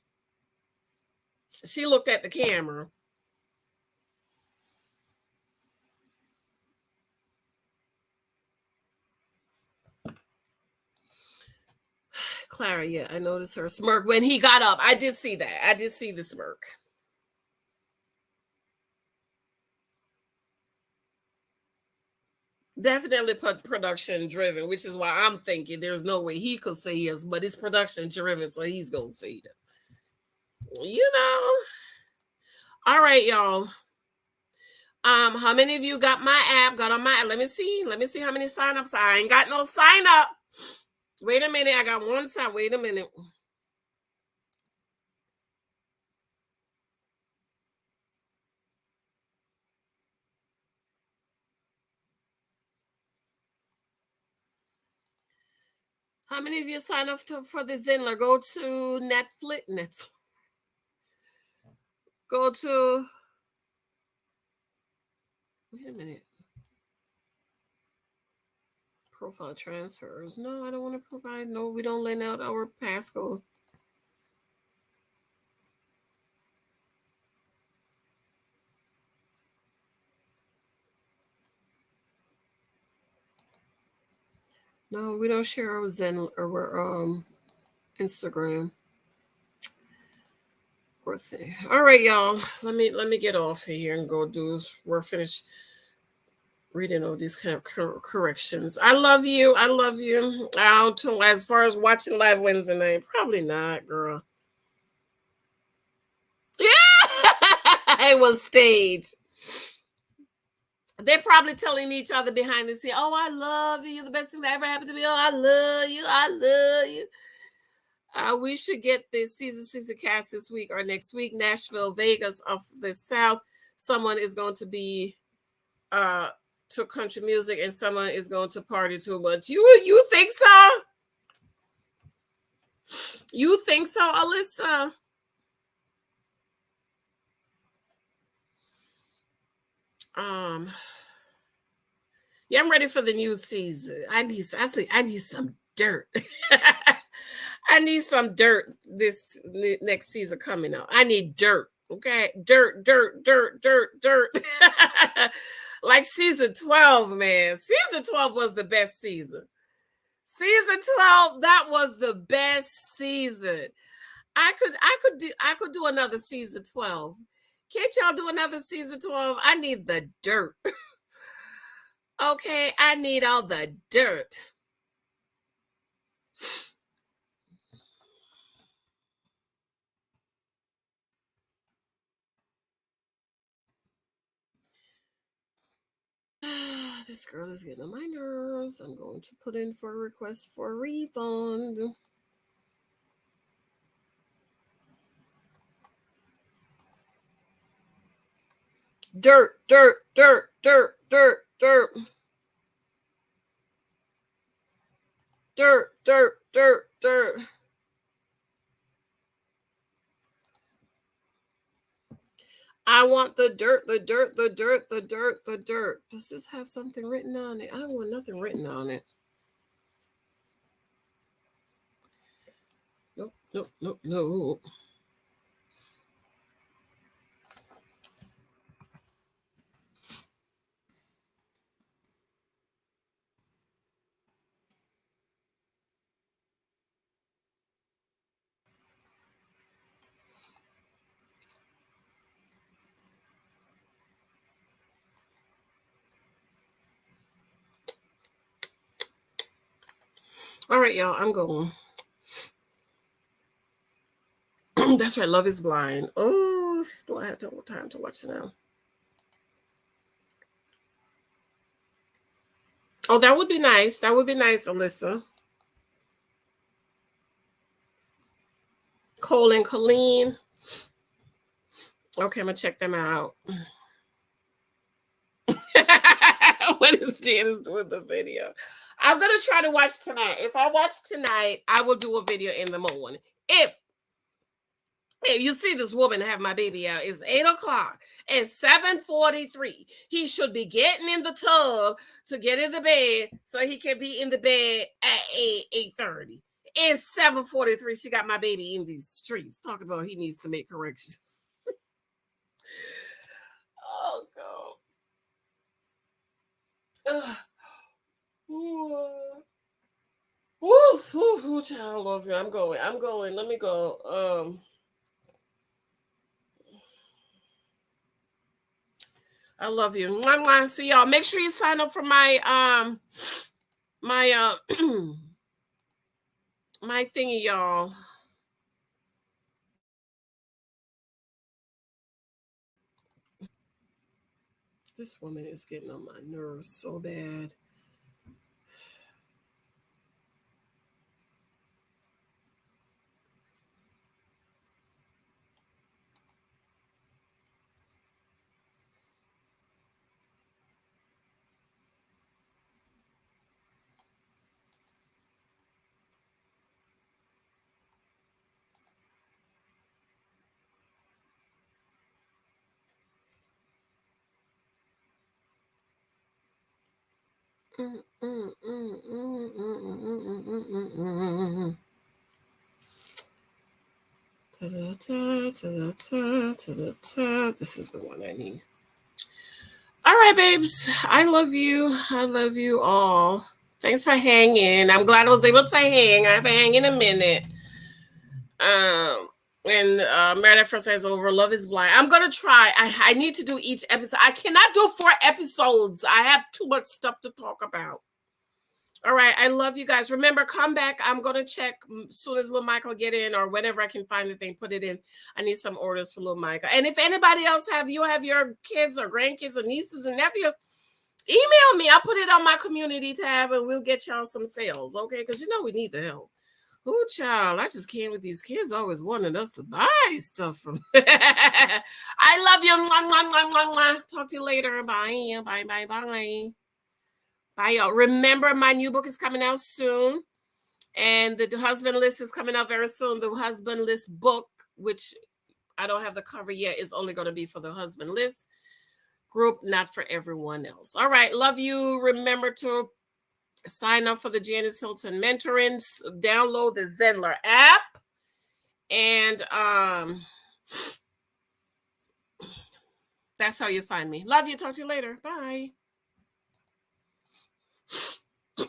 She looked at the camera. Clara, yeah, I noticed her smirk when he got up. I did see that. I did see the smirk. Definitely production driven, which is why I'm thinking there's no way he could say yes, but it's production driven, so he's gonna say that. You know. All right, y'all. How many of you got my app? Got on my app? Let me see. Let me see how many signups. I ain't got no sign up. Wait a minute. I got one sign. Wait a minute. How many of you sign up for the Zinler? Go to Netflix. Go to. Wait a minute. Profile transfers. No, I don't want to provide. No, we don't lend out our passcode. No, we don't share our Zen or Instagram or thing. All right, y'all. Let me get off here and go do. We're finished reading all these kind of corrections. I love you. I love you. As far as watching live Wednesday night, probably not, girl. Yeah, it was staged. They're probably telling each other behind the scene, "Oh, I love you. You're the best thing that ever happened to me. Oh, I love you. I love you." We should get this season 6 of cast this week or next week. Nashville, Vegas, off the South. Someone is going to be uh to country music, and someone is going to party too much. You think so? You think so, Alyssa? Um, yeah, I'm ready for the new season. I need some dirt. I need some dirt this next season coming up. I need dirt. Okay, dirt, dirt, dirt, dirt, dirt. Like season 12, man. Season 12 was the best season. Season 12, that was the best season. I could do another season 12. Can't y'all do another season 12? I need the dirt. Okay, I need all the dirt. This girl is getting on my nerves. I'm going to put in for a request for a refund. Dirt, dirt, dirt, dirt, dirt, dirt. Dirt, dirt, dirt, dirt. I want the dirt, the dirt, the dirt, the dirt, the dirt. Does this have something written on it? I don't want nothing written on it. Nope, nope, nope, nope. All right, y'all, I'm going. That's right, Love is Blind. Oh, do I have time to watch it now? Oh, that would be nice. That would be nice, Alyssa. Cole and Colleen. Okay, I'm gonna check them out. What is Janice doing the video? I'm gonna try to watch tonight. If I watch tonight, I will do a video in the morning. If you see this woman have my baby out, it's 8 o'clock. It's 7:43. He should be getting in the tub to get in the bed so he can be in the bed at 8:30. It's 7:43. She got my baby in these streets. Talk about he needs to make corrections. Oh God. Ugh. Ooh. Woo, woo, woo, child, I love you. I'm going. I'm going. Let me go. I love you. Mwah, mwah. See y'all. Make sure you sign up for my my thingy, y'all. This woman is getting on my nerves so bad. This is the one I need. All right, babes. I love you. I love you all. Thanks for hanging. I'm glad I was able to hang. I haven't hang in a minute. Um, and Meredith first says over. Love is blind. I'm gonna try. I need to do each episode. I cannot do 4 episodes. I have too much stuff to talk about. All right, I love you guys. Remember, come back. I'm gonna check as soon as little Michael get in, or whenever I can find the thing, put it in. I need some orders for little Michael. And if anybody else have your kids or grandkids or nieces and nephews, email me. I'll put it on my community tab, and we'll get y'all some sales, okay? Because we need the help. Ooh, child, I just can't with these kids always wanting us to buy stuff from. I love you. Mwah, mwah, mwah, mwah, mwah. Talk to you later. Bye. Bye, bye, bye. Bye, y'all. Remember, my new book is coming out soon. And the husband list is coming out very soon. The husband list book, which I don't have the cover yet, is only going to be for the husband list group, not for everyone else. All right. Love you. Remember to sign up for the Janice Hilton mentoring. Download the Zenler app. And that's how you find me. Love you. Talk to you later. Bye.